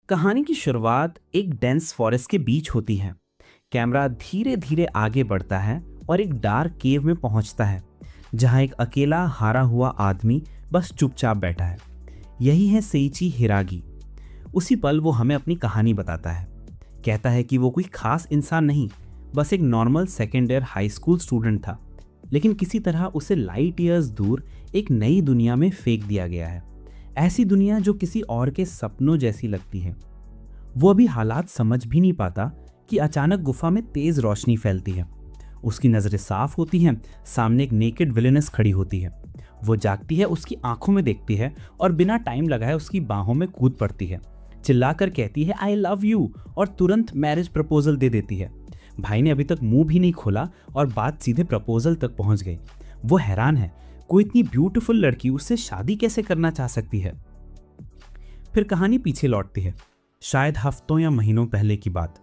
कहानी की शुरुआत एक डेंस फॉरेस्ट के बीच होती है। कैमरा धीरे धीरे आगे बढ़ता है और एक डार्क केव में पहुंचता है, जहां एक अकेला हारा हुआ आदमी बस चुपचाप बैठा है। यही है सेइची हिरागी। उसी पल वो हमें अपनी कहानी बताता है। कहता है कि वो कोई खास इंसान नहीं, बस एक normal second year high school student था, लेकिन किसी तरह उसे लाइट ईयर्स दूर एक नई दुनिया में फेंक दिया गया है। ऐसी दुनिया जो किसी और के सपनों जैसी लगती है। वो अभी हालात समझ भी नहीं पाता कि अचानक गुफा में तेज रोशनी फैलती है। उसकी नजरें साफ होती हैं, सामने एक नेकेड विलेनेस खड़ी होती है। वो जागती है, उसकी आंखों में देखती है और बिना टाइम लगाए उसकी बाहों में कूद पड़ती है। चिल्लाकर कहती है आई लव यू और तुरंत मैरिज प्रपोजल दे देती है। भाई ने अभी तक मुंह भी नहीं खोला और बात सीधे प्रपोजल तक पहुंच गई। वो हैरान है, कोई इतनी ब्यूटीफुल लड़की उससे शादी कैसे करना चाह सकती है। फिर कहानी पीछे लौटती है, शायद हफ्तों या महीनों पहले की बात।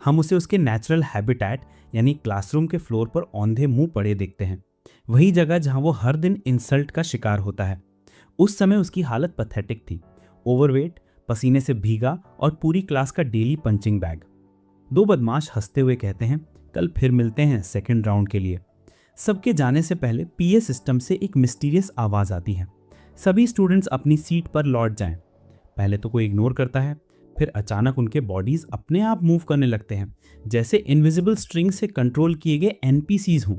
हम उसे उसके नेचुरल हैबिटेट यानी क्लासरूम के फ्लोर पर औंधे मुंह पड़े देखते हैं। वही जगह जहां वो हर दिन इंसल्ट का शिकार होता है। उस समय उसकी हालत पैथेटिक थी, ओवरवेट, पसीने से भीगा और पूरी क्लास का डेली पंचिंग बैग। दो बदमाश हंसते हुए कहते हैं कल फिर मिलते हैं सेकेंड राउंड के लिए। सबके जाने से पहले पीए सिस्टम से एक मिस्टीरियस आवाज आती है, सभी स्टूडेंट्स अपनी सीट पर लौट जाएं। पहले तो कोई इग्नोर करता है, फिर अचानक उनके बॉडीज अपने आप मूव करने लगते हैं, जैसे इनविजिबल स्ट्रिंग से कंट्रोल किए गए एनपीसीज हों।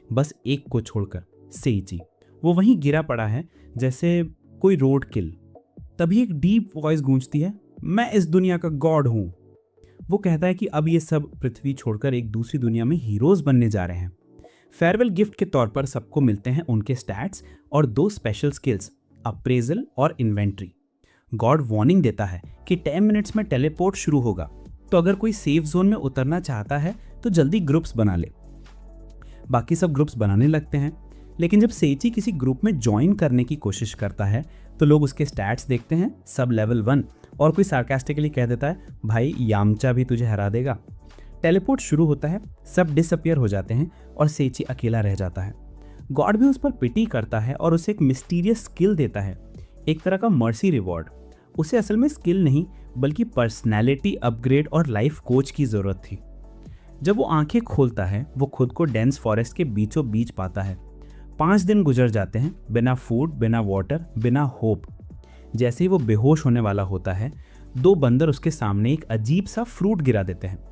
बस एक को छोड़कर, सेइची। वो वहीं गिरा पड़ा है जैसे कोई रोड किल। तभी एक डीप वॉइस गूंजती है, मैं इस दुनिया का गॉड हूं। वो कहता है कि अब ये सब पृथ्वी छोड़कर एक दूसरी दुनिया में हीरोज बनने जा रहे हैं। फेयरवेल गिफ्ट के तौर पर सबको मिलते हैं उनके स्टैट्स और दो स्पेशल स्किल्स, अप्रेजल और इन्वेंट्री। गॉड वार्निंग देता है कि 10 मिनट्स में टेलीपोर्ट शुरू होगा, तो अगर कोई सेफ जोन में उतरना चाहता है तो जल्दी ग्रुप्स बना ले। बाकी सब ग्रुप्स बनाने लगते हैं, लेकिन जब सेइची किसी ग्रुप में ज्वाइन करने की कोशिश करता है तो लोग उसके स्टैट्स देखते हैं, सब लेवल 1, और कोई सार्कास्टिकली कह देता है भाई यामचा भी तुझे हरा देगा। टेलीपोर्ट शुरू होता है, सब डिसअपियर हो जाते हैं और सेइची अकेला रह जाता है। गॉड भी उस पर पिटी करता है और उसे एक मिस्टीरियस स्किल देता है, एक तरह का मर्सी रिवॉर्ड। उसे असल में स्किल नहीं बल्कि पर्सनैलिटी अपग्रेड और लाइफ कोच की ज़रूरत थी। जब वो आंखें खोलता है वो खुद को डेंस फॉरेस्ट के बीचों बीच पाता है। 5 दिन गुजर जाते हैं बिना फूड, बिना वाटर, बिना होप। जैसे ही वो बेहोश होने वाला होता है, 2 बंदर उसके सामने एक अजीब सा फ्रूट गिरा देते हैं।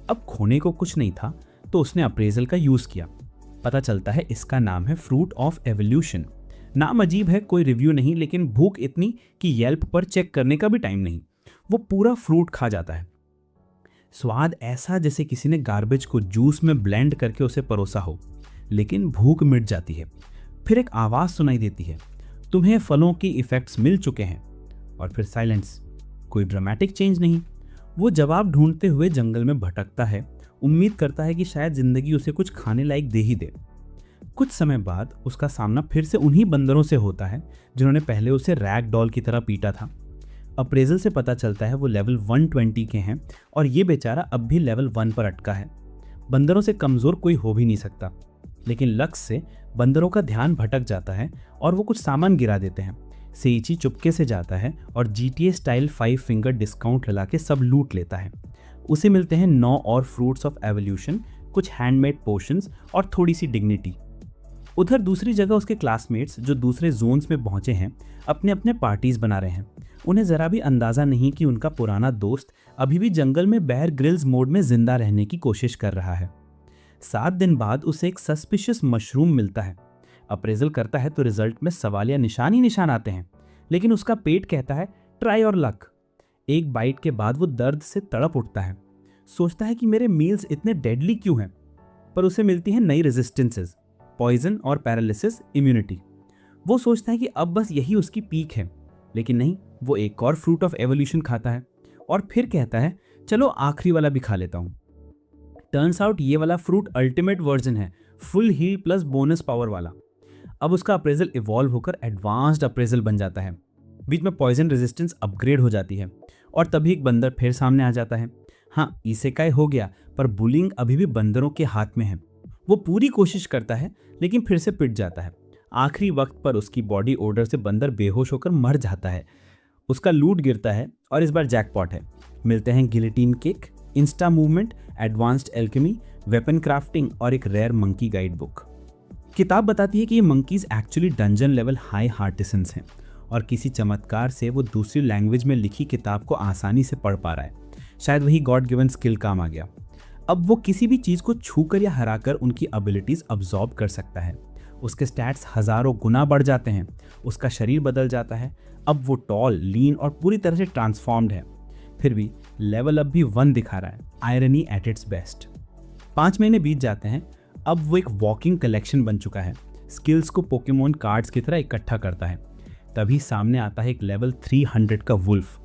अब खोने को कुछ नहीं था तो उसने अप्रेजल का यूज़ किया। पता चलता है इसका नाम है फ्रूट ऑफ एवोल्यूशन। नाम अजीब है, कोई रिव्यू नहीं, लेकिन भूख इतनी कि येल्प पर चेक करने का भी टाइम नहीं। वो पूरा फ्रूट खा जाता है। स्वाद ऐसा जैसे किसी ने गार्बेज को जूस में ब्लेंड करके उसे परोसा हो, लेकिन भूख मिट जाती है। फिर एक आवाज़ सुनाई देती है, तुम्हें फलों की इफेक्ट्स मिल चुके हैं। और फिर साइलेंस, कोई ड्रामेटिक चेंज नहीं। वो जवाब ढूंढते हुए जंगल में भटकता है, उम्मीद करता है कि शायद जिंदगी उसे कुछ खाने लायक दे ही दे। कुछ समय बाद उसका सामना फिर से उन्हीं बंदरों से होता है जिन्होंने पहले उसे रैग डॉल की तरह पीटा था। अप्रेजल से पता चलता है वो लेवल 120 के हैं और ये बेचारा अब भी लेवल 1 पर अटका है। बंदरों से कमज़ोर कोई हो भी नहीं सकता, लेकिन लक्ष्य से बंदरों का ध्यान भटक जाता है और वो कुछ सामान गिरा देते हैं। सेइची चुपके से जाता है और GTA स्टाइल 5 फिंगर डिस्काउंट लगा के सब लूट लेता है। उसे मिलते हैं 9 और फ्रूट्स ऑफ एवोल्यूशन, कुछ हैंडमेड पोशंस और थोड़ी सी डिग्निटी। उधर दूसरी जगह उसके क्लासमेट्स जो दूसरे जोन्स में पहुंचे हैं अपने अपने पार्टीज बना रहे हैं। उन्हें ज़रा भी अंदाज़ा नहीं कि उनका पुराना दोस्त अभी भी जंगल में बेयर ग्रिल्स मोड में जिंदा रहने की कोशिश कर रहा है। 7 दिन बाद उसे एक सस्पिशियस मशरूम मिलता है। अप्रेजल करता है तो रिजल्ट में सवाल या निशान ही निशान आते हैं, लेकिन उसका पेट कहता है ट्राई और लक। एक बाइट के बाद वो दर्द से तड़प उठता है, सोचता है कि मेरे मील्स इतने डेडली क्यों हैं, पर उसे मिलती हैं नई रेजिस्टेंसेस, पॉइजन और पैरालिसिस इम्यूनिटी। वो सोचता है कि अब बस यही उसकी पीक है, लेकिन नहीं, वो एक और फ्रूट ऑफ एवोल्यूशन खाता है और फिर कहता है चलो आखिरी वाला भी खा लेता हूँ। टर्न्स आउट ये वाला फ्रूट अल्टीमेट वर्जन है, full heal plus bonus power वाला। अब उसका अप्रेजल इवॉल्व होकर एडवांस्ड अप्रेजल बन जाता है। बीच में पॉइजन रेजिस्टेंस अपग्रेड हो जाती है और तभी एक बंदर फिर सामने आ जाता है। हाँ, इसेकाई हो गया, पर बुलिंग अभी भी बंदरों के हाथ में है। वो पूरी कोशिश करता है लेकिन फिर से पिट जाता है। आखिरी वक्त पर उसकी बॉडी ओडर से बंदर बेहोश होकर मर जाता है। उसका लूट गिरता है और इस बार जैकपॉट है। मिलते हैं guillotine kick, Insta movement, advanced alchemy, weapon crafting और एक रेयर मंकी गाइड बुक। किताब बताती है कि ये monkeys actually dungeon level high artisans हैं और किसी चमत्कार से वो दूसरी लैंग्वेज में लिखी किताब को आसानी से पढ़ पा रहा है। शायद वही गॉड गिवन स्किल काम आ गया। अब वो किसी भी चीज़ को छूकर या हराकर उनकी एबिलिटीज अब्जॉर्ब कर सकता है। उसके स्टैट्स हजारों गुना बढ़ जाते हैं, उसका शरीर बदल जाता है। अब वो टॉल, लीन और पूरी तरह से ट्रांसफॉर्म्ड है। फिर भी लेवल अप भी 1 दिखा रहा है। Irony at its best. 5 महीने बीत जाते हैं। अब वो एक वॉकिंग कलेक्शन बन चुका है। स्किल्स को पोकेमोन कार्ड्स की तरह इकट्ठा करता है। तभी सामने आता है एक लेवल 300 का वुल्फ।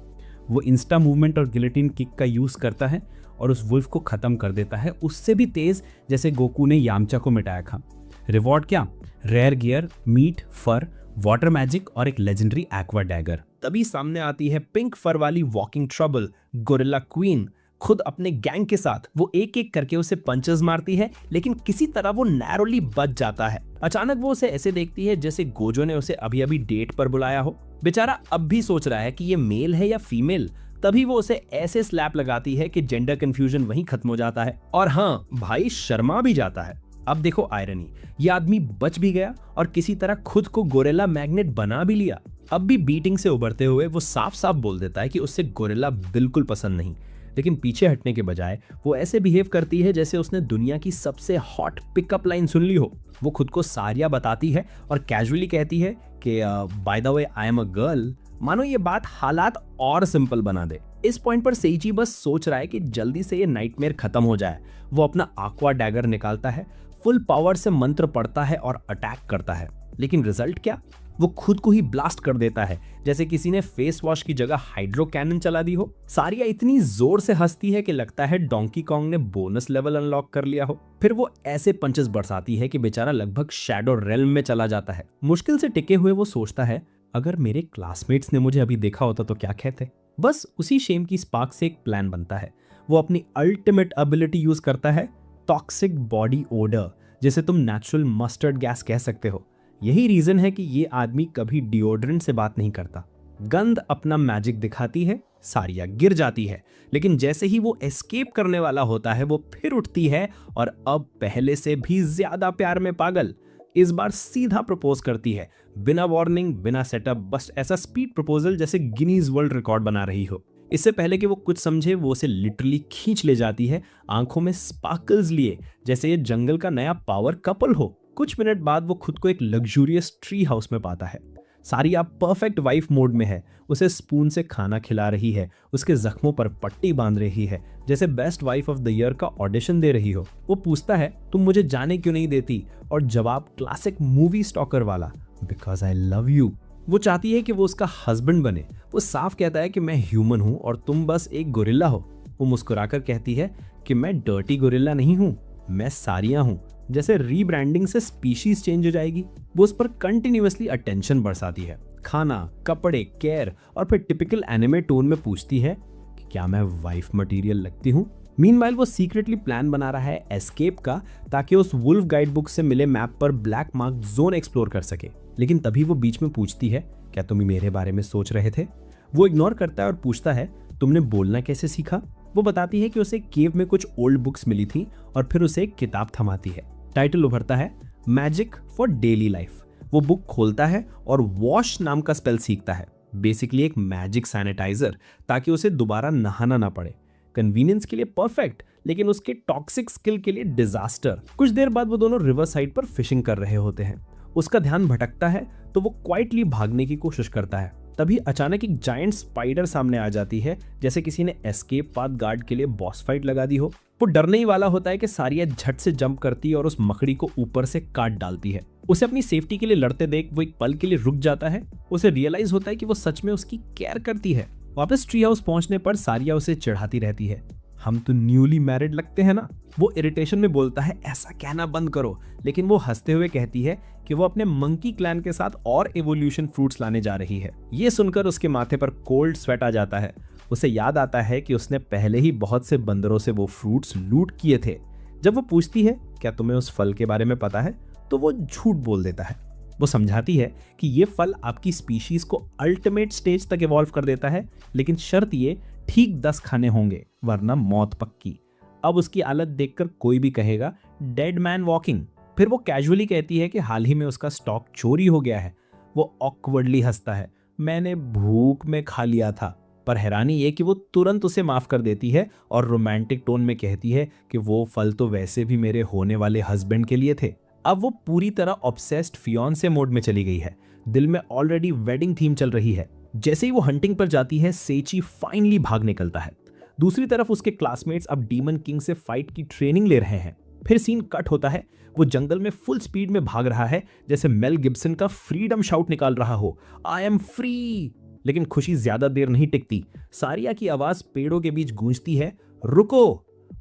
वो इंस्टा मूवमेंट और गिलेटिन किक का यूज करता है और उस वुल्फ को खत्म कर देता है, उससे भी तेज जैसे गोकू ने यामचा को मिटाया था। रिवॉर्ड क्या? रेयर गियर, मीट, फर, वाटर मैजिक और एक लेजेंडरी एक्वा डैगर। तभी सामने आती है पिंक फर वाली वॉकिंग ट्रबल, गोरिल्ला क्वीन। खुद अपने गैंग के साथ वो एक एक करके उसे पंचेस मारती है, लेकिन किसी तरह वो नैरोली बच जाता है। अचानक वो उसे ऐसे देखती है जैसे गोजो ने उसे अभी अभी डेट पर बुलाया हो। बेचारा अब भी सोच रहा है कि ये मेल है या फीमेल। तभी वो उसे ऐसे स्लैप लगाती है कि जेंडर कंफ्यूजन वहीं खत्म हो जाता है। और हाँ, भाई शर्मा भी जाता है। अब देखो आयरनी, ये आदमी बच भी गया और किसी तरह खुद को गोरिल्ला मैग्नेट बना भी लिया। अब भी बीटिंग से उबरते हुए वो साफ साफ बोल देता है कि उससे गोरिल्ला बिल्कुल पसंद नहीं, लेकिन पीछे हटने के बजाय वो ऐसे बिहेव करती है जैसे उसने दुनिया की सबसे हॉट पिकअप लाइन सुन ली हो। वो खुद को सारिया बताती है और कैजुअली कहती है कि by the way I am a girl, मानो ये बात हालात और सिंपल बना दे। इस पॉइंट पर सेइची बस सोच रहा है कि जल्दी से ये नाइटमेयर खत्म हो जाए। वो अपना aqua डैगर निकालता है, फुल पावर से मंत्र पढ़ता है और अटैक करता है। लेकिन रिजल्ट क्या? वो खुद को ही ब्लास्ट कर देता है, जैसे किसी ने फेस वॉश की जगह हाइड्रो कैनन चला दी हो। सारिया इतनी जोर से हंसती है कि लगता है डोंकी कॉन्ग ने बोनस लेवल अनलॉक कर लिया हो। फिर वो ऐसे पंचेस बरसाती है कि बेचारा लगभग शैडो रेल्म में चला जाता है। मुश्किल से टिके हुए वो सोचता है, अगर मेरे क्लासमेट्स ने मुझे अभी देखा होता तो क्या कहते। बस उसी शेम की स्पार्क से एक प्लान बनता है। वो अपनी अल्टीमेट एबिलिटी यूज करता है, टॉक्सिक बॉडी ओडर, जिसे तुम नेचुरल मस्टर्ड गैस कह सकते हो। यही रीजन है कि ये आदमी कभी डिओड्रेंट से बात नहीं करता। गंध अपना मैजिक दिखाती है, सारिया गिर जाती है, लेकिन जैसे ही वो एस्केप करने वाला होता है वो फिर उठती है और अब पहले से भी ज्यादा प्यार में पागल। इस बार सीधा प्रपोज करती है, बिना वार्निंग, बिना सेटअप, बस ऐसा स्पीड प्रपोजल जैसे गिनीज वर्ल्ड रिकॉर्ड बना रही हो। इससे पहले कि वो कुछ समझे वो उसे लिटरली खींच ले जाती है, आंखों में स्पार्कल्स लिए, जैसे ये जंगल का नया पावर कपल हो। कुछ मिनट बाद वो खुद को एक लग्जूरियस ट्री हाउस में पाता है। सारिया परफेक्ट वाइफ मोड में है, उसे स्पून से खाना खिला रही है, उसके जख्मों पर पट्टी बांध रही है, जैसे best wife of the year का ऑडिशन दे रही हो। वो पूछता है, तुम मुझे जाने क्यों नहीं देती? और जवाब क्लासिक मूवी स्टॉकर वाला, बिकॉज आई लव यू। वो चाहती है कि वो उसका हस्बैंड बने। वो साफ कहता है कि मैं ह्यूमन हूँ और तुम बस एक गोरिल्ला हो। वो मुस्कुराकर कहती है कि मैं डर्टी गोरिल्ला नहीं हूँ, मैं सारिया हूँ, जैसे रीब्रांडिंग से स्पीशीज चेंज हो जाएगी। वो उस पर कंटिन्यूअसली अटेंशन बरसाती है, खाना, कपड़े, केयर, और फिर टिपिकल एनिमे टोन में पूछती है कि क्या मैं वाइफ मटेरियल लगती हूँ। मीनवाइल वो सीक्रेटली प्लान बना रहा है एस्केप का, ताकि उस वुल्फ गाइड बुक से मिले मैप पर ब्लैक मार्क जोन एक्सप्लोर कर सके। लेकिन तभी वो बीच में पूछती है, क्या तुम मेरे बारे में सोच रहे थे? वो इग्नोर करता है और पूछता है, तुमने बोलना कैसे सीखा? वो बताती है कि उसे केव में कुछ ओल्ड बुक्स मिली थी और फिर उसे एक किताब थमाती है। टाइटल उभरता है, मैजिक फॉर डेली लाइफ। वो बुक खोलता है और वॉश नाम का स्पेल सीखता है, बेसिकली एक मैजिक सैनिटाइजर, ताकि उसे दोबारा नहाना ना पड़े। कन्वीनियंस के लिए परफेक्ट, लेकिन उसके टॉक्सिक स्किल के लिए डिजास्टर। कुछ देर बाद वो दोनों रिवर साइड पर फिशिंग कर रहे होते हैं। उसका ध्यान भटकता है तो वो क्वाइटली भागने की कोशिश करता है। तभी अचानक एक जायंट स्पाइडर सामने आ जाती है, जैसे किसी ने एस्केप पाथ गार्ड के लिए बॉस फाइट लगा दी हो। वो डरने ही वाला होता है कि सारिया झट से जंप करती है और उस मकड़ी को ऊपर से काट डालती है। उसे अपनी सेफ्टी के लिए लड़ते देख वो एक पल के लिए रुक जाता है। उसे रियलाइज होता है कि वो सच में उसकी केयर करती है। वापस ट्री हाउस पहुंचने पर सारिया उसे चिढ़ाती रहती है, हम तो न्यूली मैरिड लगते हैं ना। वो इरिटेशन में बोलता है, ऐसा कहना बंद करो, लेकिन वो हंसते हुए कहती है कि वो अपने मंकी क्लैन के साथ और एवोल्यूशन फ्रूट्स लाने जा रही है। ये सुनकर उसके माथे पर कोल्ड स्वेट आ जाता है। उसे याद आता है कि उसने पहले ही बहुत से बंदरों से वो फ्रूट्स लूट किए थे। जब वो पूछती है, क्या तुम्हें उस फल के बारे में पता है, तो वो झूठ बोल देता है। वो समझाती है कि ये फल आपकी स्पीशीज को अल्टीमेट स्टेज तक इवॉल्व कर देता है, लेकिन शर्त ये ठीक 10 खाने होंगे वरना मौत पक्की। अब उसकी हालत देखकर कोई भी कहेगा डेड मैन वॉकिंग। फिर वो कैजुअली कहती है कि हाल ही में उसका स्टॉक चोरी हो गया है। वो ऑकवर्डली हंसता है, मैंने भूख में खा लिया था। पर हैरानी ये कि वो तुरंत उसे माफ कर देती है और रोमांटिक टोन में कहती है कि वो फल तो वैसे भी मेरे होने वाले हस्बैंड के लिए थे। अब वो पूरी तरह ऑब्सेस्ड फियांसे मोड में चली गई है। दिल में ऑलरेडी वेडिंग थीम चल रही है। जैसे ही वो हंटिंग पर जाती है, सेची फाइनली भाग निकलता है। दूसरी तरफ उसके क्लासमेट्स अब डीमन किंग से फाइट की ट्रेनिंग ले रहे हैं। फिर सीन कट होता है, वो जंगल में फुल स्पीड में भाग रहा है, जैसे मेल गिब्सन का फ्रीडम शाउट निकाल रहा हो, आई एम फ्री। लेकिन खुशी ज्यादा देर नहीं टिकती। सारिया की आवाज पेड़ों के बीच गूंजती है, रुको।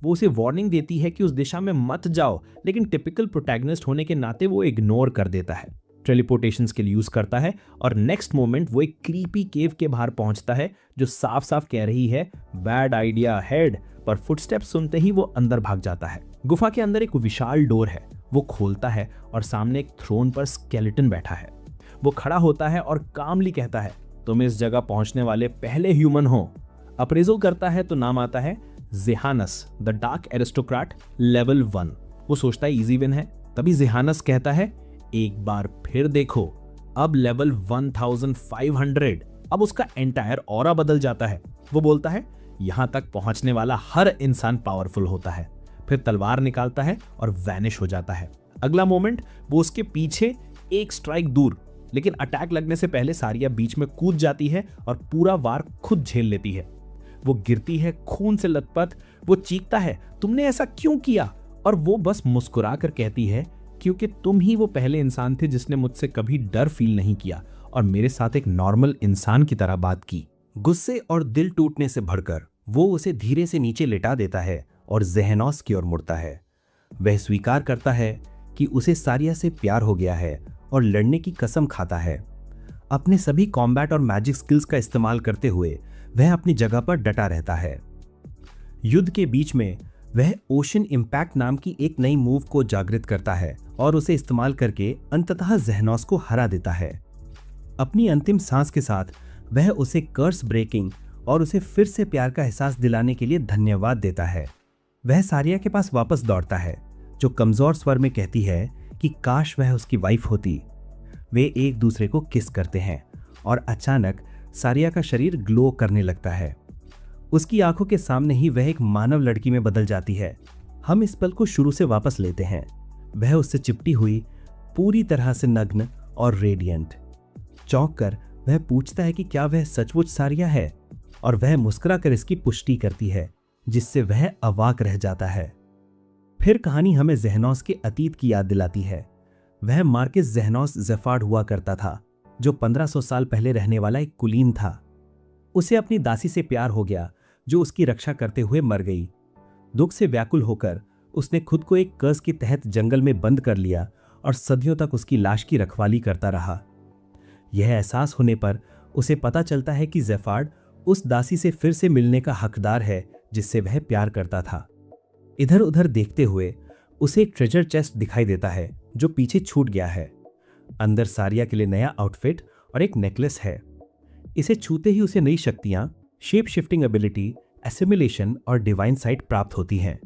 वो उसे वार्निंग देती है कि उस दिशा में मत जाओ, लेकिन टिपिकल प्रोटैगनिस्ट होने के नाते वो इग्नोर कर देता है। टेलीपोर्टेशन स्किल यूज करता है और नेक्स्ट मोमेंट वो एक क्रीपी केव के बाहर पहुंचता है जो साफ साफ कह रही है बैड आइडिया हेड। पर फुटस्टेप्स सुनते ही वो अंदर भाग जाता है। गुफा के अंदर एक विशाल डोर है। वो खोलता है और सामने एक थ्रोन पर स्केलेटन बैठा है। वो खड़ा होता है और कामली कहता है, तुम इस जगह पहुंचने वाले पहले ह्यूमन हो। अप्रेजल करता है तो नाम आता है जेहानस द डार्क एरिस्टोक्रेट लेवल 1। वो सोचता है इजी विन है। तभी जेहानस कहता है, एक बार फिर देखो, अब लेवल 1500। अब उसका एंटायर ऑरा बदल जाता है। वो बोलता है, यहां तक पहुंचने वाला हर इंसान पावरफुल होता है। फिर तलवार निकालता है और वैनिश हो जाता है। अगला मोमेंट वो उसके पीछे एक स्ट्राइक दूर, लेकिन अटैक लगने से पहले सारिया बीच में कूद जाती है और पूरा वार खुद झेल लेती है। वो गिरती है खून से लथपथ। वो चीखता है, तुमने ऐसा क्यों किया? और वो बस मुस्कुरा कर कहती है, क्योंकि तुम ही वो पहले इंसान थे जिसने मुझसे कभी डर फील नहीं किया और मेरे साथ एक नॉर्मल इंसान की तरह बात की। गुस्से और दिल टूटने से भरकर वो उसे धीरे से नीचे लेटा देता है और जेहनोस की ओर मुड़ता है। वह स्वीकार करता है कि उसे सारिया से प्यार हो गया है और लड़ने की कसम खाता है। अपने सभी कॉम्बैट और मैजिक स्किल्स का इस्तेमाल करते हुए वह अपनी जगह पर डटा रहता है। युद्ध के बीच में वह ओशन इंपैक्ट नाम की एक नई मूव को जागृत करता है और उसे इस्तेमाल करके अंततः जेहनोस को हरा देता है। अपनी अंतिम सांस के साथ वह उसे कर्स ब्रेकिंग और उसे फिर से प्यार का एहसास दिलाने के लिए धन्यवाद देता है। वह सारिया के पास वापस दौड़ता है, जो कमजोर स्वर में कहती है कि काश वह उसकी वाइफ होती। वे एक दूसरे को किस करते हैं और अचानक सारिया का शरीर ग्लो करने लगता है। उसकी आंखों के सामने ही वह एक मानव लड़की में बदल जाती है। हम इस पल को शुरू से वापस लेते हैं। वह उससे चिपटी हुई, पूरी तरह से नग्न और रेडिएंट। चौंक कर वह पूछता है कि क्या वह सचमुच सारिया है, और वह मुस्कुरा कर इसकी पुष्टि करती है, जिससे वह अवाक रह जाता है। फिर कहानी हमें जेहनोस के अतीत की याद दिलाती है। वह मार्किस जेहनोस ज़ेफार्ड हुआ करता था, जो 1500 साल पहले रहने वाला एक कुलीन था। उसे अपनी दासी से प्यार हो गया, जो उसकी रक्षा करते हुए मर गई। दुख से व्याकुल होकर उसने खुद को एक कर्स के तहत जंगल में बंद कर लिया और सदियों तक उसकी लाश की रखवाली करता रहा। यह एहसास होने पर उसे पता चलता है कि ज़ेफार्ड उस दासी से फिर से मिलने का हकदार है जिससे वह प्यार करता था। इधर उधर देखते हुए उसे एक ट्रेजर चेस्ट दिखाई देता है जो पीछे छूट गया है। अंदर सारिया के लिए नया आउटफिट और एक नेकलेस है। इसे छूते ही उसे नई शक्तियां, शेप शिफ्टिंग एबिलिटी, एसिमिलेशन और डिवाइन साइट प्राप्त होती हैं।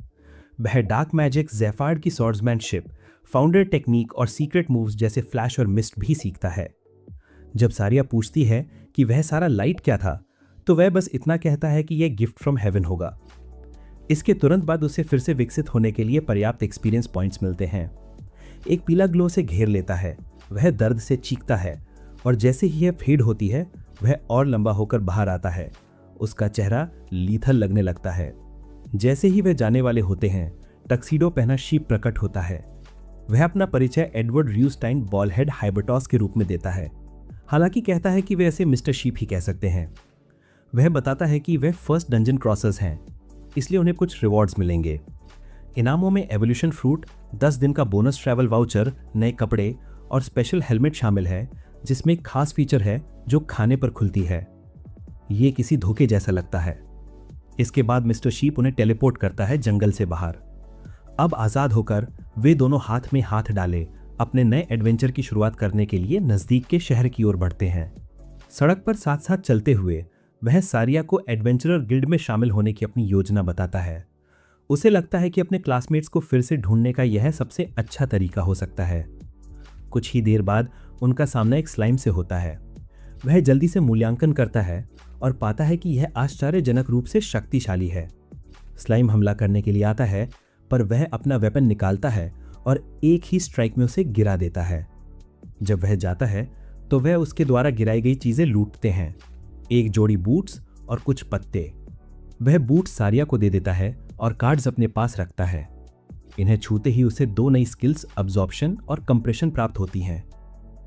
वह डार्क मैजिक, ज़ेफार्ड की स्वॉर्ड्समैनशिप, फाउंडर टेक्निक और सीक्रेट मूव्स जैसे फ्लैश और मिस्ट भी सीखता है। जब सारिया पूछती है कि वह सारा लाइट क्या था, तो वह बस इतना कहता है कि यह गिफ्ट फ्रॉम हेवन होगा। इसके तुरंत बाद उसे फिर से विकसित होने के लिए पर्याप्त एक्सपीरियंस पॉइंट्स मिलते हैं। एक पीला ग्लो से घेर लेता है। वह दर्द से चीखता है और जैसे ही यह फेड होती है वह और लंबा होकर बाहर आता है। उसका चेहरा लीथल लगने लगता है। जैसे ही वह जाने वाले होते हैं, टक्सीडो पहना शीप प्रकट होता है। वह अपना परिचय एडवर्ड र्यूस्टाइन बॉलहेड हाइबर्टॉस के रूप में देता है। हालांकि कहता है कि वे ऐसे मिस्टर शीप ही कह सकते हैं। वह बताता है कि वे फर्स्ट डंजन क्रॉसर्स हैं, इसलिए उन्हें कुछ रिवॉर्ड्स मिलेंगे। इनामों में एवोल्यूशन फ्रूट, 10 दिन का बोनस ट्रैवल वाउचर, नए कपड़े और स्पेशल हेलमेट शामिल है, जिसमें एक खास फीचर है जो खाने पर खुलती है। ये किसी धोखे जैसा लगता है। इसके बाद मिस्टर शीप उन्हें टेलीपोर्ट करता है जंगल से बाहर। अब आजाद होकर वे दोनों हाथ में हाथ डाले अपने नए एडवेंचर की शुरुआत करने के लिए नजदीक के शहर की ओर बढ़ते हैं। सड़क पर साथ साथ चलते हुए वह सारिया को एडवेंचरर गिल्ड में शामिल होने की अपनी योजना बताता है। उसे लगता है कि अपने क्लासमेट्स को फिर से ढूंढने का यह सबसे अच्छा तरीका हो सकता है। कुछ ही देर बाद उनका सामना एक स्लाइम से होता है। वह जल्दी से मूल्यांकन करता है और पाता है कि यह आश्चर्यजनक रूप से शक्तिशाली है। स्लाइम हमला करने के लिए आता है, पर वह अपना वेपन निकालता है और एक ही स्ट्राइक में उसे गिरा देता है। जब वह जाता है तो वह उसके द्वारा गिराई गई चीजें लूटते हैं, एक जोड़ी बूट्स और कुछ पत्ते। वह बूट्स सारिया को दे देता है और कार्ड्स अपने पास रखता है। इन्हें छूते ही उसे 2 नई स्किल्स अब्जॉर्प्शन और कंप्रेशन प्राप्त होती हैं।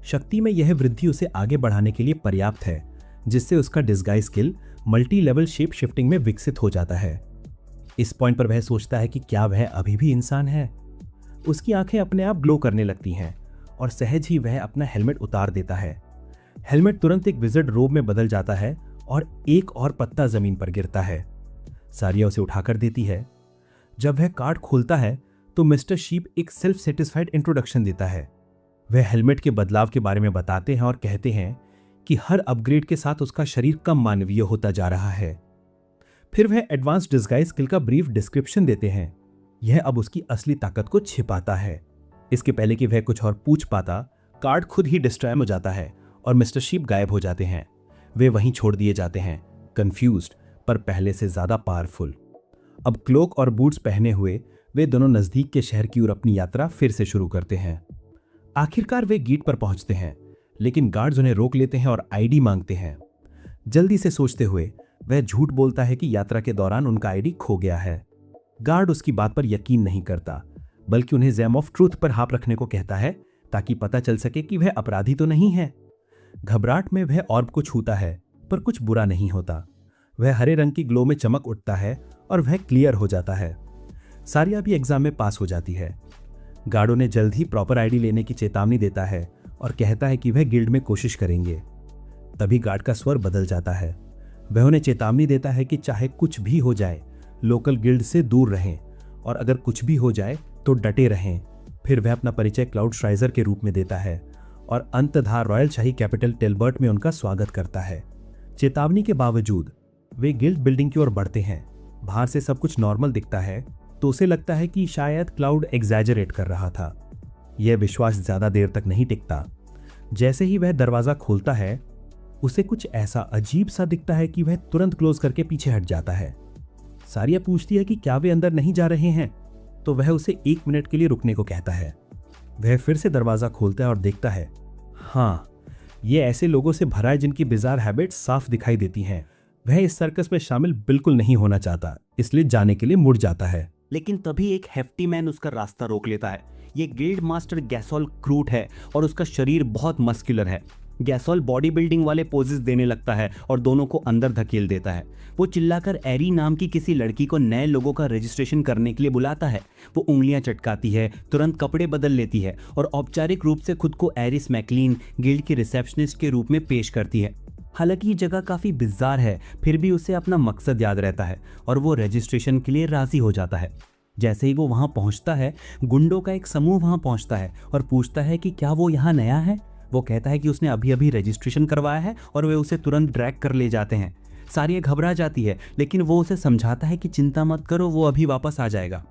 शक्ति में यह वृद्धि उसे आगे बढ़ाने के लिए पर्याप्त है, जिससे उसका disguise skill multi level shape shifting में विकसित हो जाता है। इस पॉइंट पर वह सोचता है कि क्या वह अभी भी इंसान है। उसकी आंखें अपने आप ग्लो करने लगती हैं और सहज ही वह अपना हेलमेट उतार देता है। हेलमेट तुरंत एक विज़र्ड रोब में बदल जाता है और एक और पत्ता जमीन पर गिरता है। सारिया उसे उठाकर देती है। जब वह कार्ड खोलता है तो मिस्टर शीप एक सेल्फ सेटिस्फाइड इंट्रोडक्शन देता है। वह हेलमेट के बदलाव के बारे में बताते हैं और कहते हैं कि हर अपग्रेड के साथ उसका शरीर कम मानवीय होता जा रहा है। फिर वह एडवांस डिस्गाइज स्किल का ब्रीफ डिस्क्रिप्शन देते हैं। यह अब उसकी असली ताकत को छिपाता है। इसके पहले कि वह कुछ और पूछ पाता, कार्ड खुद ही डिस्ट्रॉय हो जाता है और मिस्टर शीप गायब हो जाते हैं। वे वहीं छोड़ दिए जाते हैं, कंफ्यूज्ड पर पहले से ज्यादा पावरफुल। अब क्लोक और बूट्स पहने हुए वे दोनों नजदीक के शहर की ओर अपनी यात्रा फिर से शुरू करते हैं। आखिरकार वे गेट पर पहुंचते हैं, लेकिन गार्ड्स उन्हें रोक लेते हैं और आईडी मांगते हैं। जल्दी से सोचते हुए वह झूठ बोलता है कि यात्रा के दौरान उनका आईडी खो गया है। गार्ड उसकी बात पर यकीन नहीं करता, बल्कि उन्हें जैम ऑफ ट्रूथ पर हाथ रखने को कहता है ताकि पता चल सके कि वह अपराधी तो नहीं है। घबराहट में वह ऑर्ब को छूता है, पर कुछ बुरा नहीं होता। वह हरे रंग की ग्लो में चमक उठता है और वह क्लियर हो जाता है। सारिया भी एग्जाम में पास हो जाती है। गार्डों ने जल्द ही प्रॉपर आईडी लेने की चेतावनी देता है और कहता है कि वह गिल्ड में कोशिश करेंगे। तभी गार्ड का स्वर बदल जाता है। वह उन्हें चेतावनी देता है कि चाहे कुछ भी हो जाए, लोकल गिल्ड से दूर रहें और अगर कुछ भी हो जाए तो डटे रहें। फिर वह अपना परिचय क्लाउड श्राइजर के रूप में देता है और अंततः रॉयल शाही कैपिटल टेलबर्ट में उनका स्वागत करता है। चेतावनी के बावजूद वे गिल्ड बिल्डिंग की ओर बढ़ते हैं। बाहर से सब कुछ नॉर्मल दिखता है तो उसे लगता है कि शायद क्लाउड एग्जैजरेट कर रहा था। यह विश्वास ज्यादा देर तक नहीं टिकता। जैसे ही वह दरवाजा खोलता है, उसे कुछ ऐसा अजीब सा दिखता है कि वह तुरंत क्लोज करके पीछे हट जाता है। सारिया पूछती है कि क्या वे अंदर नहीं जा रहे हैं, तो वह उसे 1 मिनट के लिए रुकने को कहता है। वह फिर से दरवाजा खोलता है और देखता है, हाँ, ये ऐसे लोगों से भरा है जिनकी बिजार हैबिट्स साफ दिखाई देती हैं। वह इस सर्कस में शामिल बिल्कुल नहीं होना चाहता, इसलिए जाने के लिए मुड़ जाता है। लेकिन तभी एक हेफ्टी मैन उसका रास्ता रोक लेता है। ये गिल्ड मास्टर गैसोल क्रूट है और उसका शरीर बहुत मस्कुलर है। गैसोल बॉडी बिल्डिंग वाले पोजेस देने लगता है और दोनों को अंदर धकेल देता है। वो चिल्लाकर एरी नाम की किसी लड़की को नए लोगों का रजिस्ट्रेशन करने के लिए बुलाता है। वो उंगलियां चटकाती है, तुरंत कपड़े बदल लेती है और औपचारिक रूप से खुद को एरिस मैकलीन गिल्ड की रिसेप्शनिस्ट के रूप में पेश करती है। हालांकि ये जगह काफ़ी बिज़ार है, फिर भी उसे अपना मकसद याद रहता है और वो रजिस्ट्रेशन के लिए राज़ी हो जाता है। जैसे ही वो वहाँ पहुँचता है, गुंडों का एक समूह वहाँ पहुँचता है और पूछता है कि क्या वो यहाँ नया है। वो कहता है कि उसने अभी अभी रजिस्ट्रेशन करवाया है और वे उसे तुरंत ड्रैग कर ले जाते हैं। सारिया घबरा जाती है, लेकिन वो उसे समझाता है कि चिंता मत करो, वो अभी वापस आ जाएगा।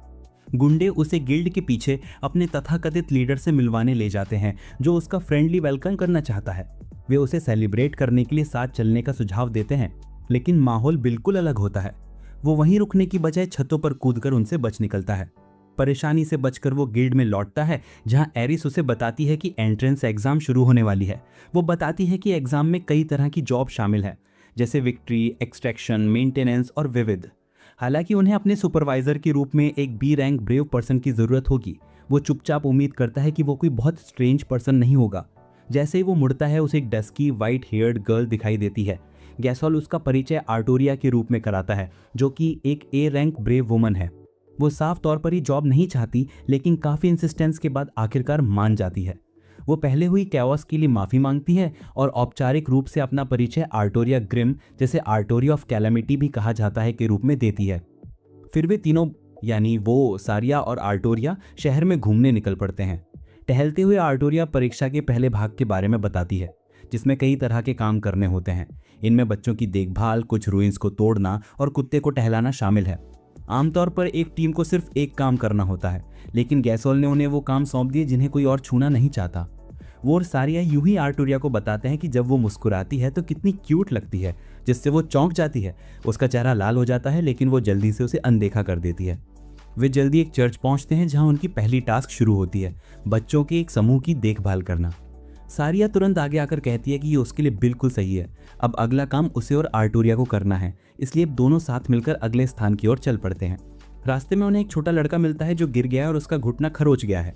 गुंडे उसे गिल्ड के पीछे अपने तथाकथित लीडर से मिलवाने ले जाते हैं, जो उसका फ्रेंडली वेलकम करना चाहता है। वे उसे सेलिब्रेट करने के लिए साथ चलने का सुझाव देते हैं, लेकिन माहौल बिल्कुल अलग होता है। वो वहीं रुकने की बजाय छतों पर कूदकर उनसे बच निकलता है। परेशानी से बचकर वो गिल्ड में लौटता है, जहां एरिस उसे बताती है कि एंट्रेंस एग्जाम शुरू होने वाली है। वो बताती है कि एग्जाम में कई तरह की जॉब शामिल है, जैसे विक्ट्री, एक्सट्रैक्शन, मेंटेनेंस और विविध। हालांकि उन्हें अपने सुपरवाइजर के रूप में एक बी रैंक ब्रेव पर्सन की जरूरत होगी। वो चुपचाप उम्मीद करता है कि वो कोई बहुत स्ट्रेंज पर्सन नहीं होगा। जैसे ही वो मुड़ता है, उसे एक डस्की वाइट हेयर्ड गर्ल दिखाई देती है। गैसोल उसका परिचय आर्टोरिया के रूप में कराता है, जो कि एक ए रैंक ब्रेव वुमन है। वो साफ तौर पर ही जॉब नहीं चाहती, लेकिन काफ़ी इंसिस्टेंस के बाद आखिरकार मान जाती है। वो पहले हुई कैओस के लिए माफ़ी मांगती है और औपचारिक रूप से अपना परिचय आर्टोरिया ग्रिम, जैसे आर्टोरिया ऑफ कैलामिटी भी कहा जाता है, के रूप में देती है। फिर वे तीनों, यानी वो, सारिया और आर्टोरिया, शहर में घूमने निकल पड़ते हैं। टहलते हुए आर्टोरिया परीक्षा के पहले भाग के बारे में बताती है, जिसमें कई तरह के काम करने होते हैं। इनमें बच्चों की देखभाल, कुछ रूइंस को तोड़ना और कुत्ते को टहलाना शामिल है। आमतौर पर एक टीम को सिर्फ एक काम करना होता है, लेकिन गैसोल ने उन्हें वो काम सौंप दिए जिन्हें कोई और छूना नहीं चाहता। वो और सारिया यूं ही आर्टोरिया को बताते हैं कि जब वो मुस्कुराती है तो कितनी क्यूट लगती है, जिससे वो चौंक जाती है। उसका चेहरा लाल हो जाता है, लेकिन वो जल्दी से उसे अनदेखा कर देती है। वे जल्दी एक चर्च पहुंचते हैं, जहां उनकी पहली टास्क शुरू होती है, बच्चों के एक समूह की देखभाल करना। सारिया तुरंत आगे आकर कहती है कि ये उसके लिए बिल्कुल सही है। अब अगला काम उसे और आर्टोरिया को करना है, इसलिए दोनों साथ मिलकर अगले स्थान की ओर चल पड़ते हैं। रास्ते में उन्हें एक छोटा लड़का मिलता है जो गिर गया है और उसका घुटना खरोच गया है।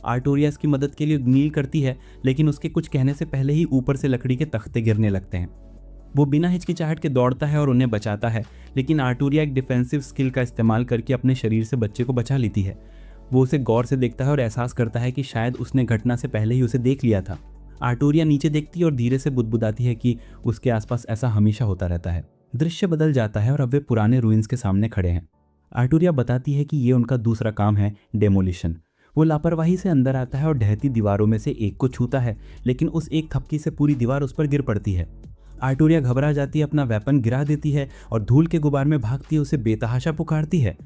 आर्टोरिया इसकी मदद के लिए नील करती है, लेकिन उसके कुछ कहने से पहले ही ऊपर से लकड़ी के तख्ते गिरने लगते हैं। वो बिना हिचकिचाहट के दौड़ता है और उन्हें बचाता है, लेकिन आर्टोरिया एक डिफेंसिव स्किल का इस्तेमाल करके अपने शरीर से बच्चे को बचा लेती है। वो उसे गौर से देखता है और एहसास करता है कि शायद उसने घटना से पहले ही उसे देख लिया था। आर्टोरिया नीचे देखती है और धीरे से बुदबुदाती है कि उसके आसपास ऐसा हमेशा होता रहता है। दृश्य बदल जाता है और अब वे पुराने रूइंस के सामने खड़े हैं। आर्टोरिया बताती है कि ये उनका दूसरा काम है, डेमोलिशन। वो लापरवाही से अंदर आता है और ढहती दीवारों में से एक को छूता है, लेकिन उस एक थपकी से पूरी दीवार उस पर गिर पड़ती है। आर्टोरिया घबरा जाती है, अपना वेपन गिरा देती है और धूल के गुबार में भागती है उसे बेतहाशा पुकारती है।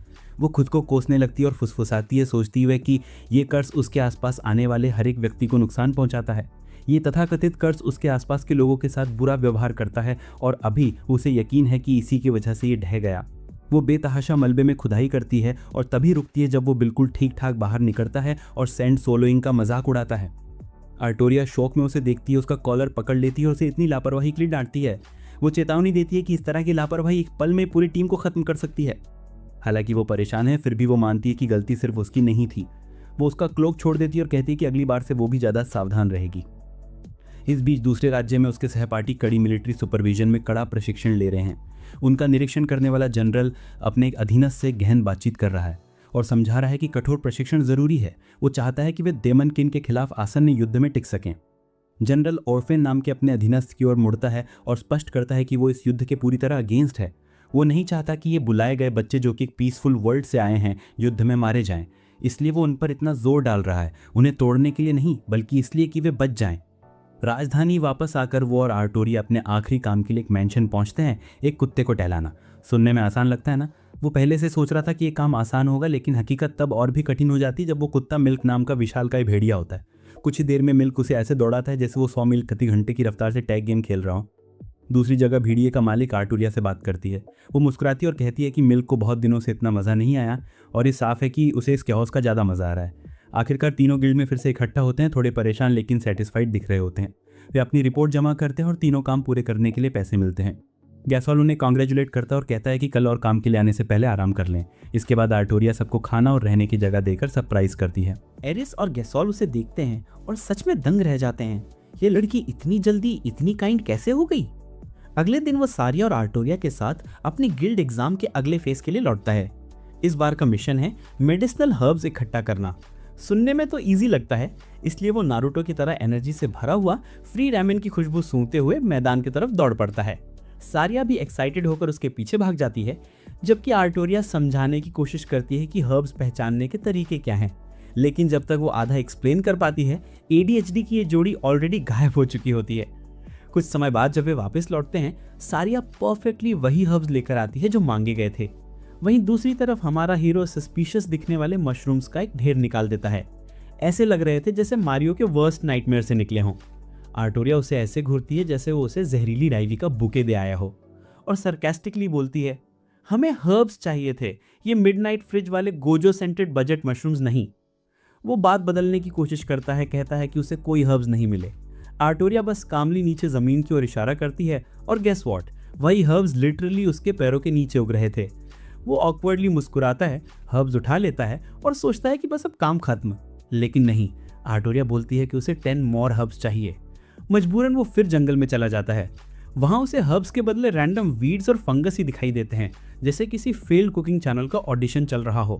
वो खुद को कोसने लगती है और फुसफुसाती है, सोचती हुए कि ये कर्स उसके आसपास आने वाले हर एक व्यक्ति को नुकसान पहुंचाता है। ये तथाकथित कर्स उसके आसपास के लोगों के साथ बुरा व्यवहार करता है और अभी उसे यकीन है कि इसी की वजह से ये ढह गया। वो बेतहाशा मलबे में खुदाई करती है और तभी रुकती है जब वो बिल्कुल ठीक ठाक बाहर निकलता है और सैंड सोलोइंग का मजाक उड़ाता है। आर्टोरिया शौक में उसे देखती है, उसका कॉलर पकड़ लेती है और उसे इतनी लापरवाही के लिए डांटती है। वो चेतावनी देती है कि इस तरह की लापरवाही एक पल में पूरी टीम को खत्म कर सकती है। हालांकि वो परेशान है, फिर भी वो मानती है कि गलती सिर्फ उसकी नहीं थी। वो उसका क्लोक छोड़ देती है और कहती है कि अगली बार से वो भी ज़्यादा सावधान रहेगी। इस बीच दूसरे राज्य में उसके सहपाठी कड़ी मिलिट्री सुपरविजन में कड़ा प्रशिक्षण ले रहे हैं। उनका निरीक्षण करने वाला जनरल अपने एक अधीनस्थ से गहन बातचीत कर रहा है और समझा रहा है कि कठोर प्रशिक्षण जरूरी है। वो चाहता है कि वे डेमन किन के खिलाफ आसन्न युद्ध में टिक सकें। जनरल ओर्फेन नाम के अपने अधीनस्थ की ओर मुड़ता है और स्पष्ट करता है कि वो इस युद्ध के पूरी तरह अगेंस्ट है। वो नहीं चाहता कि ये बुलाए गए बच्चे जो कि एक पीसफुल वर्ल्ड से आए हैं युद्ध में मारे जाएं, इसलिए वो उन पर इतना जोर डाल रहा है, उन्हें तोड़ने के लिए नहीं बल्कि इसलिए कि वे बच जाएं। राजधानी वापस आकर वो और आर्टोरिया अपने आखिरी काम के लिए एक मैंशन पहुंचते हैं, एक कुत्ते को टहलाना। सुनने में आसान लगता है ना। वो पहले से सोच रहा था कि ये काम आसान होगा, लेकिन हकीकत तब और भी कठिन हो जाती जब वो कुत्ता मिल्क नाम का विशालकाय भेड़िया होता है। कुछ ही देर में मिल्क उसे ऐसे दौड़ाता है जैसे वो 100 मील प्रति घंटे की रफ्तार से टैग गेम खेल रहा हो। दूसरी जगह भेड़िए का मालिक आर्टोरिया से बात करती है। वो मुस्कुराती है और कहती है कि मिल्क को बहुत दिनों से इतना मज़ा नहीं आया और ये साफ है कि उसे इस कैओस का ज़्यादा मज़ा आ रहा है। आखिरकार तीनों गिल्ड में फिर से इकट्ठा होते हैं, थोड़े परेशान लेकिन सेटिस्फाइड दिख रहे होते हैं। वे अपनी रिपोर्ट जमा करते हैं और तीनों काम पूरे करने के लिए पैसे मिलते हैं। गैसोल उन्हें कॉन्ग्रेचुलेट करता है और कहता है कि कल और काम के लिए आने से पहले आराम कर लें। इसके बाद आर्टोरिया सबको खाना और रहने की जगह देकर सरप्राइज करती है। एरिस और गैसोल उसे देखते हैं और सच में दंग रह जाते हैं। ये लड़की इतनी जल्दी इतनी काइंड कैसे हो गई। अगले दिन वो सारिया और आर्टोरिया के साथ अपनी गिल्ड एग्जाम के अगले फेज के लिए लौटता है। इस बार का मिशन है मेडिसिनल हर्ब्स इकट्ठा करना। सुनने में तो इजी लगता है, इसलिए वो नारुतो की तरह एनर्जी से भरा हुआ फ्री रैमेन की खुशबू सूंघते हुए मैदान की तरफ दौड़ पड़ता है। सारिया भी एक्साइटेड होकर उसके पीछे भाग जाती है, जबकि आर्टोरिया समझाने की कोशिश करती है कि हर्ब्स पहचानने के तरीके क्या हैं। लेकिन जब तक वो आधा एक्सप्लेन कर पाती है, ADHD की ये जोड़ी ऑलरेडी गायब हो चुकी होती है। कुछ समय बाद जब वे वापस लौटते हैं, सारिया परफेक्टली वही हर्ब्स लेकर आती है जो मांगे गए थे। वहीं दूसरी तरफ हमारा हीरो सस्पिशियस दिखने वाले मशरूम्स का एक ढेर निकाल देता है। ऐसे लग रहे थे जैसे मारियो के वर्स्ट नाइटमेयर से निकले हों। आर्टोरिया उसे ऐसे घूरती है जैसे वो उसे जहरीली डाइवी का बुके दे आया हो और सरकास्टिकली बोलती है, हमें हर्ब्स चाहिए थे, ये मिडनाइट फ्रिज वाले गोजो सेंटेड बजट मशरूम्स नहीं। वो बात बदलने की कोशिश करता है, कहता है कि उसे कोई हर्ब्स नहीं मिले। आर्टोरिया बस कामली नीचे जमीन की ओर इशारा करती है और गेस व्हाट, वही हर्ब्स लिटरली उसके पैरों के नीचे उग रहे थे। वो ऑकवर्डली मुस्कुराता है, हर्ब्स उठा लेता है और सोचता है कि बस अब काम खत्म। लेकिन नहीं, आर्टोरिया बोलती है कि उसे 10 मोर हर्ब्स चाहिए। मजबूरन वो फिर जंगल में चला जाता है। वहाँ उसे हर्ब्स के बदले रैंडम वीड्स और फंगस ही दिखाई देते हैं, जैसे किसी फेल्ड कुकिंग चैनल का ऑडिशन चल रहा हो।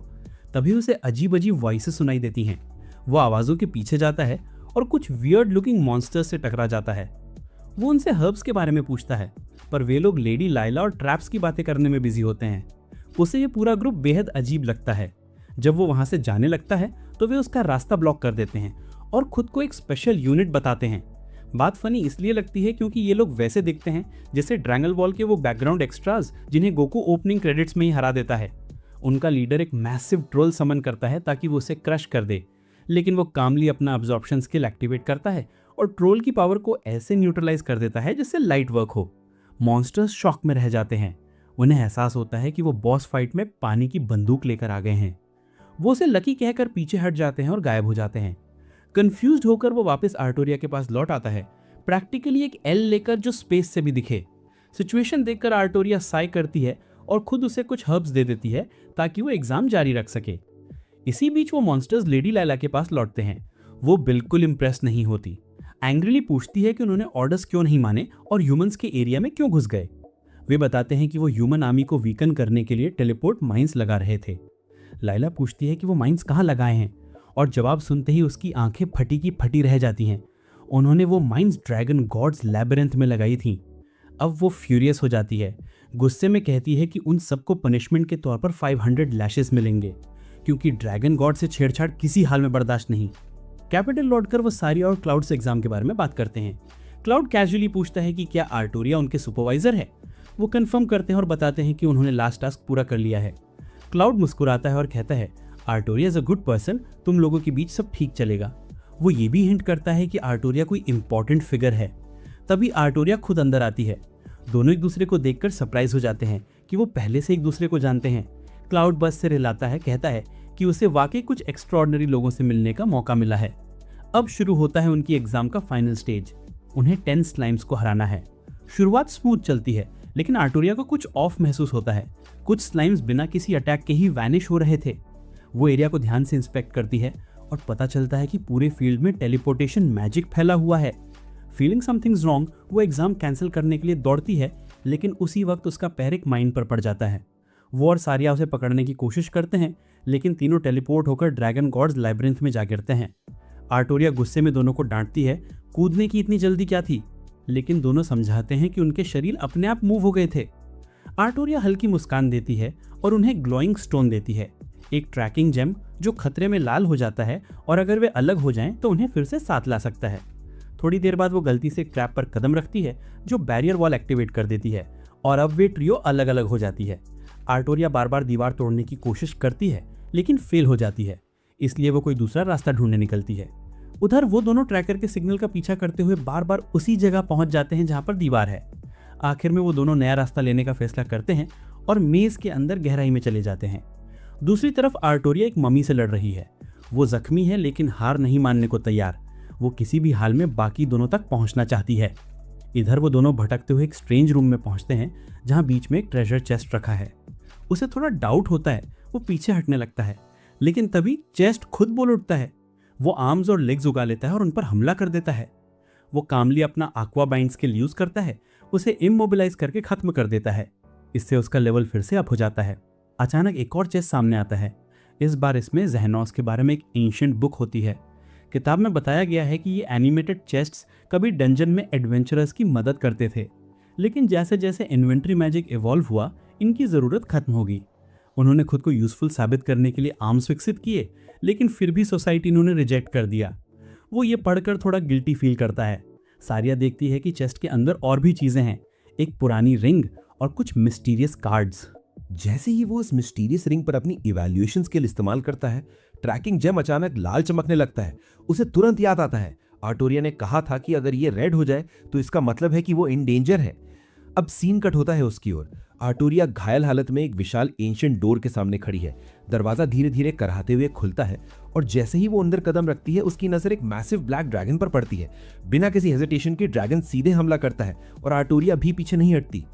तभी उसे अजीब अजीब वॉइसेस सुनाई देती हैं। वो आवाज़ों के पीछे जाता है और कुछ वियर्ड लुकिंग मॉन्स्टर्स से टकरा जाता है। वो उनसे हर्ब्स के बारे में पूछता है, पर वे लोग लेडी लाइला और ट्रैप्स की बातें करने में बिजी होते हैं। उसे ये पूरा ग्रुप बेहद अजीब लगता है। जब वो वहाँ से जाने लगता है तो वे उसका रास्ता ब्लॉक कर देते हैं और खुद को एक स्पेशल यूनिट बताते हैं। बात फनी इसलिए लगती है क्योंकि ये लोग वैसे दिखते हैं जैसे ड्रैगन बॉल के वो बैकग्राउंड एक्स्ट्राज जिन्हें गोकू ओपनिंग क्रेडिट्स में ही हरा देता है। उनका लीडर एक मैसिव ट्रोल समन करता है ताकि वो उसे क्रश कर दे, लेकिन वो कामली अपना अब्जॉर्प्शन स्किल एक्टिवेट करता है और ट्रोल की पावर को ऐसे न्यूट्रलाइज कर देता है जिससे लाइट वर्क हो। मॉन्स्टर्स शॉक में रह जाते हैं। उन्हें एहसास होता है कि वो बॉस फाइट में पानी की बंदूक लेकर आ गए हैं। वो उसे लकी कहकर पीछे हट जाते हैं और गायब हो जाते हैं। कंफ्यूज्ड होकर वो वापस आर्टोरिया के पास लौट आता है, प्रैक्टिकली एक एल लेकर जो स्पेस से भी दिखे। सिचुएशन देखकर आर्टोरिया साई करती है और खुद उसे कुछ हर्ब्स दे देती है ताकि वो एग्जाम जारी रख सके। इसी बीच वो मॉन्स्टर्स लेडी लैला के पास लौटते हैं। वो बिल्कुल इंप्रेस नहीं होती, एंग्रीली पूछती है कि उन्होंने ऑर्डर्स क्यों नहीं माने और ह्यूमंस के एरिया में क्यों घुस गए। वे बताते हैं कि वो ह्यूमन आर्मी को वीकन करने के लिए टेलीपोर्ट माइंस लगा रहे थे। लाइला पूछती है कि वो माइंस कहाँ लगाए हैं और जवाब सुनते ही उसकी आंखें फटी की फटी रह जाती हैं। उन्होंने वो माइंस ड्रैगन गॉड्स लैबिरिंथ में लगाई थी। अब वो फ्यूरियस हो जाती है, गुस्से में कहती है कि उन सबको पनिशमेंट के तौर पर 500 लैशेस मिलेंगे क्योंकि ड्रैगन गॉड से छेड़छाड़ किसी हाल में बर्दाश्त नहीं। कैपिटल लौटकर वो सारिया और क्लाउड से एग्जाम के बारे में बात करते हैं। क्लाउड कैजुअली पूछता है कि क्या आर्टोरिया उनके सुपरवाइजर है। वो कंफर्म करते हैं और बताते हैं कि उन्होंने लास्ट टास्क पूरा कर लिया है। क्लाउड मुस्कुराता है और कहता है आर्टोरिया इज अ गुड पर्सन, तुम लोगों के बीच सब ठीक चलेगा। वो ये भी हिंट करता है कि आर्टोरिया कोई इंपॉर्टेंट फिगर है। तभी आर्टोरिया खुद अंदर आती है। दोनों एक दूसरे को देखकर सरप्राइज हो जाते हैं कि वो पहले से एक दूसरे को जानते हैं। क्लाउड बस से रिलाता है, कहता है कि उसे वाकई कुछ एक्स्ट्रॉर्डनरी लोगों से मिलने का मौका मिला है। अब शुरू होता है उनकी एग्जाम का फाइनल स्टेज। उन्हें 10 स्लाइम्स को हराना है। शुरुआत स्मूथ चलती है, लेकिन आर्टोरिया को कुछ ऑफ महसूस होता है। कुछ स्लाइम्स बिना किसी अटैक के ही वैनिश हो रहे थे। वो एरिया को ध्यान से इंस्पेक्ट करती है और पता चलता है कि पूरे फील्ड में टेलीपोर्टेशन मैजिक फैला हुआ है। फीलिंग समथिंग्स रॉन्ग, वो एग्जाम कैंसिल करने के लिए दौड़ती है, लेकिन उसी वक्त उसका पैर एक माइन पर पड़ जाता है। वो और सारिया उसे पकड़ने की कोशिश करते हैं, लेकिन तीनों टेलीपोर्ट होकर ड्रैगन गॉड्स लैबिरिंथ में जा गिरते हैं। आर्टोरिया गुस्से में दोनों को डांटती है, कूदने की इतनी जल्दी क्या थी, लेकिन दोनों समझाते हैं कि उनके शरीर अपने आप मूव हो गए थे। आर्टोरिया हल्की मुस्कान देती है और उन्हें ग्लोइंग स्टोन देती है, एक ट्रैकिंग जेम जो खतरे में लाल हो जाता है और अगर वे अलग हो जाएं तो उन्हें फिर से साथ ला सकता है। थोड़ी देर बाद वो गलती से ट्रैप पर कदम रखती है जो बैरियर वॉल एक्टिवेट कर देती है और अब वे ट्रियो अलग अलग हो जाती है। आर्टोरिया बार बार दीवार तोड़ने की कोशिश करती है लेकिन फेल हो जाती है, इसलिए वो कोई दूसरा रास्ता ढूंढने निकलती है। उधर वो दोनों ट्रैकर के सिग्नल का पीछा करते हुए बार बार उसी जगह पहुंच जाते हैं जहां पर दीवार है। आखिर में वो दोनों नया रास्ता लेने का फैसला करते हैं और मेज के अंदर गहराई में चले जाते हैं। दूसरी तरफ आर्टोरिया एक मम्मी से लड़ रही है। वो जख्मी है लेकिन हार नहीं मानने को तैयार। वो किसी भी हाल में बाकी दोनों तक पहुंचना चाहती है। इधर वो दोनों भटकते हुए एक स्ट्रेंज रूम में पहुंचते हैं जहां बीच में एक ट्रेजर चेस्ट रखा है। उसे थोड़ा डाउट होता है, वो पीछे हटने लगता है, लेकिन तभी चेस्ट खुद बोल उठता है। वो आर्म्स और लेग्स उगा लेता है और उन पर हमला कर देता है। वो कामली अपना aqua bind स्किल यूज करता है, उसे इमोबिलाइज करके खत्म कर देता है। इससे उसका लेवल फिर से अप हो जाता है। अचानक एक और चेस्ट सामने आता है। इस बार इसमें ज़ेहनोस के बारे में एक एंशिएंट बुक होती है। किताब में बताया गया है कि ये एनिमेटेड चेस्ट्स कभी डंजन में एडवेंचरर्स की मदद करते थे, लेकिन जैसे जैसे इन्वेंट्री मैजिक इवॉल्व हुआ इनकी ज़रूरत खत्म होगी। उन्होंने खुद को यूजफुल साबित करने के लिए आर्म्स विकसित किए, लेकिन फिर भी सोसाइटी ने उन्हें रिजेक्ट कर दिया। वो ये पढ़कर थोड़ा गिल्टी फील करता है। सारिया देखती है कि चेस्ट के अंदर और भी चीज़ें हैं, एक पुरानी रिंग और कुछ मिस्टीरियस कार्ड्स। जैसे ही वो उस मिस्टीरियस रिंग पर अपनी इवैल्यूएशन स्किल इस्तेमाल करता है, ट्रैकिंग जेम अचानक लाल चमकने लगता है। उसे तुरंत याद आता है आर्टोरिया ने कहा था कि अगर ये रेड हो जाए तो इसका मतलब है कि वो इन डेंजर है। अब सीन कट होता है उसकी ओर। आर्टोरिया घायल हालत में एक विशाल एंशिएंट डोर के सामने खड़ी है। दरवाजा धीरे धीरे कराहते हुए खुलता है और जैसे ही वो अंदर कदम रखती है उसकी नजर एक मैसिव ब्लैक ड्रैगन पर पड़ती है। बिना किसी हेजिटेशन के ड्रैगन सीधे हमला करता है और आर्टोरिया भी पीछे नहीं हटती।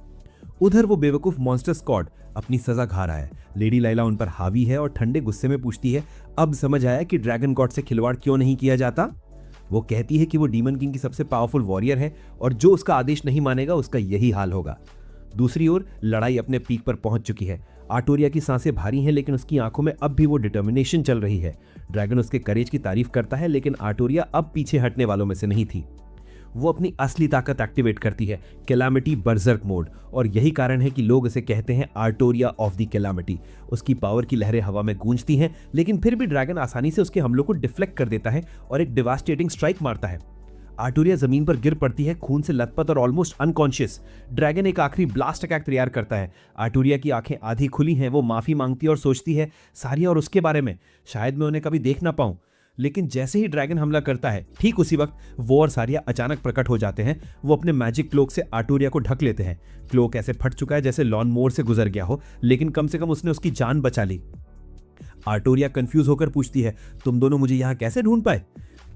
उधर वो बेवकूफ मॉन्स्टर स्क्वाड अपनी सजा खा रहा है। लेडी लाइला उन पर हावी है और ठंडे गुस्से में पूछती है, अब समझ आया कि ड्रैगन गॉड से खिलवाड़ क्यों नहीं किया जाता। वो कहती है कि वो डीमन किंग की सबसे पावरफुल वॉरियर है और जो उसका आदेश नहीं मानेगा उसका यही हाल होगा। दूसरी ओर लड़ाई अपने पीक पर पहुंच चुकी है। आर्टोरिया की सांसें भारी हैं लेकिन उसकी आंखों में अब भी वो डिटर्मिनेशन चल रही है। ड्रैगन उसके करेज की तारीफ करता है लेकिन आर्टोरिया अब पीछे हटने वालों में से नहीं थी। वो अपनी असली ताकत एक्टिवेट करती है, कैलामिटी बर्जर्क मोड। और यही कारण है कि लोग इसे कहते हैं आर्टोरिया ऑफ द कैलामिटी। उसकी पावर की लहरें हवा में गूंजती हैं, लेकिन फिर भी ड्रैगन आसानी से उसके हमलों को डिफ्लेक्ट कर देता है और एक डिवास्टेटिंग स्ट्राइक मारता है। आर्टोरिया जमीन पर गिर पड़ती है, खून से लथपथ और ऑलमोस्ट अनकॉन्शियस। ड्रैगन एक आखिरी ब्लास्ट अटैक तैयार करता है। आर्टोरिया की आंखें आधी खुली हैं, वो माफी मांगती है और सोचती है सारिया और उसके बारे में, शायद मैं उन्हें कभी देख ना पाऊं। लेकिन जैसे ही ड्रैगन हमला करता है, ठीक उसी वक्त वो और सारिया अचानक प्रकट हो जाते हैं। वो अपने मैजिक क्लोक से आर्टोरिया को ढक लेते हैं। क्लोक ऐसे फट चुका है जैसे लॉन मोर से गुजर गया हो, लेकिन कम से कम उसने उसकी जान बचा ली। आर्टोरिया कंफ्यूज होकर पूछती है, तुम दोनों मुझे यहाँ कैसे ढूंढ पाए?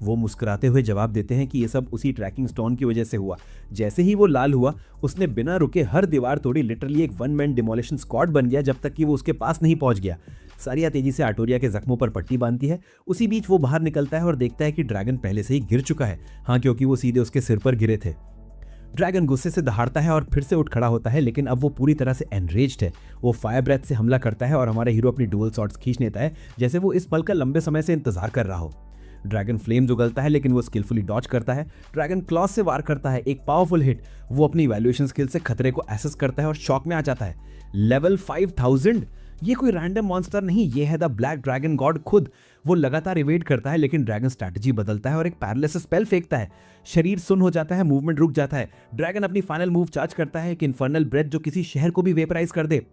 वो मुस्कुराते हुए जवाब देते हैं कि ये सब उसी ट्रैकिंग स्टोन की वजह से हुआ। जैसे ही वो लाल हुआ, उसने बिना रुके हर दीवार तोड़ी। लिटरली एक वन मैन डिमोलिशन स्क्वाड बन गया जब तक कि वो उसके पास नहीं पहुंच गया। सारिया तेजी से आर्टोरिया के जख्मों पर पट्टी बांधती है। उसी बीच वो बाहर निकलता है और देखता है कि ड्रैगन पहले से ही गिर चुका है। हाँ, क्योंकि वो सीधे उसके सिर पर गिरे थे। ड्रैगन गुस्से से दहाड़ता है और फिर से उठ खड़ा होता है, लेकिन अब वो पूरी तरह से एनरेज्ड है। वो फायर ब्रेथ से हमला करता है और हमारा हीरो अपनी डुअल शॉट्स खींच लेता है, जैसे वो इस पल का लंबे समय से इंतजार कर रहा हो। ड्रैगन फ्लेम्स उगलता है, लेकिन वो स्किलफुली डॉज करता है। ड्रैगन क्लॉज से वार करता है, एक पावरफुल हिट। वो अपनी इवैल्यूएशन स्किल से खतरे को एसेस करता है और शॉक में आ जाता है। लेवल 5000, ये कोई रैंडम मॉन्स्टर नहीं, ये है द ब्लैक ड्रैगन गॉड खुद। वो लगातार इवेड करता है, लेकिन ड्रैगन स्ट्रैटेजी बदलता है और एक पैरालिसिस स्पेल फेंकता है। शरीर सुन्न हो जाता है, मूवमेंट रुक जाता है। ड्रैगन अपनी फाइनल मूव चार्ज करता है, एक इन्फर्नल ब्रेथ जो किसी शहर को भी वेपराइज कर दे।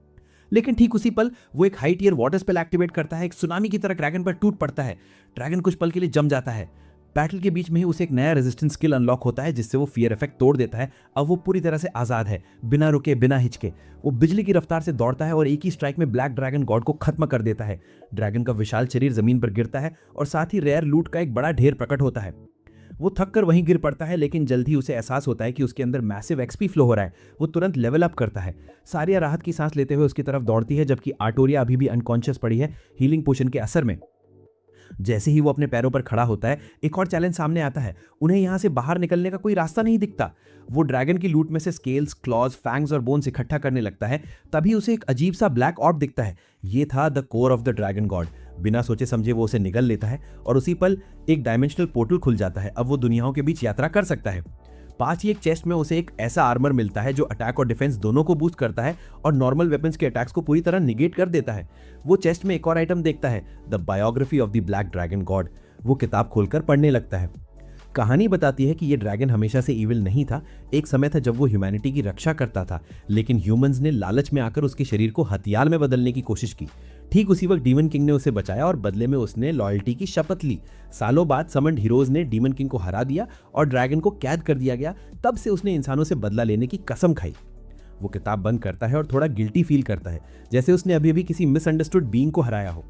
लेकिन ठीक उसी पल वो एक high tier water spell activate करता है। एक सुनामी की तरह ड्रैगन पर टूट पड़ता है। ड्रैगन कुछ पल के लिए जम जाता है। बैटल के बीच में ही उसे एक नया रेजिस्टेंस स्किल अनलॉक होता है, जिससे वो फियर इफेक्ट तोड़ देता है। अब वो पूरी तरह से आजाद है, बिना रुके, बिना हिचके। वो बिजली की रफ्तार से दौड़ता है और एक ही स्ट्राइक में ब्लैक ड्रैगन गॉड को खत्म कर देता है। ड्रैगन का विशाल शरीर जमीन पर गिरता है और साथ ही रेयर लूट का एक बड़ा ढेर प्रकट होता है। वो थक कर वहीं गिर पड़ता है, लेकिन जल्द ही उसे एहसास होता है कि उसके अंदर मैसिव एक्सपी फ्लो हो रहा है। वो तुरंत लेवल अप करता है। सारिया राहत की सांस लेते हुए उसकी तरफ दौड़ती है, जबकि आर्टोरिया अभी भी अनकॉन्शियस पड़ी है हीलिंग पोशन के असर में। जैसे ही वो अपने पैरों पर खड़ा होता है, एक और चैलेंज सामने आता है। उन्हें यहां से बाहर निकलने का कोई रास्ता नहीं दिखता। वो ड्रैगन की लूट में से स्केल्स, क्लॉज, फैंग्स और बोन्स इकट्ठा करने लगता है। तभी उसे एक अजीब सा ब्लैक ऑर्ब दिखता है। ये था the core of the dragon God. बिना सोचे समझे वो उसे निगल लेता है और उसी पल एक डायमेंशनल पोर्टल खुल जाता है। अब वो दुनियाओं के बीच यात्रा कर सकता है। पास ही एक चेस्ट में उसे एक ऐसा आर्मर मिलता है जो अटैक और डिफेंस दोनों को बूस्ट करता है और नॉर्मल वेपन्स के अटैक्स को पूरी तरह निगेट कर देता है। वो चेस्ट में एक और आइटम देखता है, the biography of the black dragon God. वो किताब खोलकर पढ़ने लगता है। कहानी बताती है कि ये ड्रैगन हमेशा से इविल नहीं था। एक समय था जब वो ह्यूमैनिटी की रक्षा करता था, लेकिन ह्यूमंस ने लालच में आकर उसके शरीर को हथियार में बदलने की कोशिश की। ठीक उसी वक्त डीमन किंग ने उसे बचाया और बदले में उसने लॉयल्टी की शपथ ली। सालों बाद समन्ड हीरोज ने डीमन किंग को हरा दिया और ड्रैगन को कैद कर दिया गया। तब से उसने इंसानों से बदला लेने की कसम खाई। वो किताब बंद करता है और थोड़ा गिल्टी फील करता है, जैसे उसने अभी अभी किसी मिसअंडरस्टूड बीइंग को हराया हो।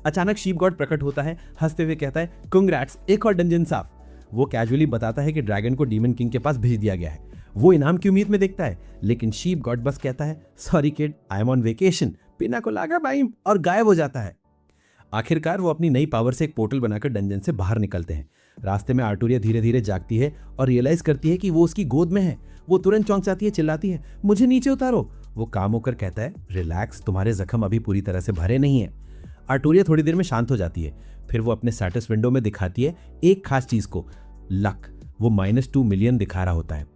अचानक शीप गॉड प्रकट होता है, हंसते हुए कहता है, कंग्रेट्स, एक और डंजन साफ। वो कैजुअली बताता है कि ड्रैगन को डीमन किंग के पास भेज दिया गया है। वो इनाम की उम्मीद में देखता है, लेकिन शीप गॉड बस कहता है, sorry kid, I am on vacation, पिना को लागा बाइम, और गायब हो जाता है। आखिरकार वो अपनी नई पावर से एक पोर्टल बनाकर डंजन से बाहर निकलते हैं। रास्ते में आर्टोरिया धीरे धीरे जागती है और रियलाइज करती है कि वो उसकी गोद में है। वो तुरंत चौंक जाती है, चिल्लाती है, मुझे नीचे उतारो। वो काम होकर कहता है, रिलैक्स, तुम्हारे जख्म अभी पूरी तरह से भरे नहीं है। आर्टोरिया थोड़ी देर में शांत हो जाती है। फिर वो अपने स्टेटस विंडो में दिखाती है एक खास चीज को, लक। वो -2 मिलियन दिखा रहा होता है।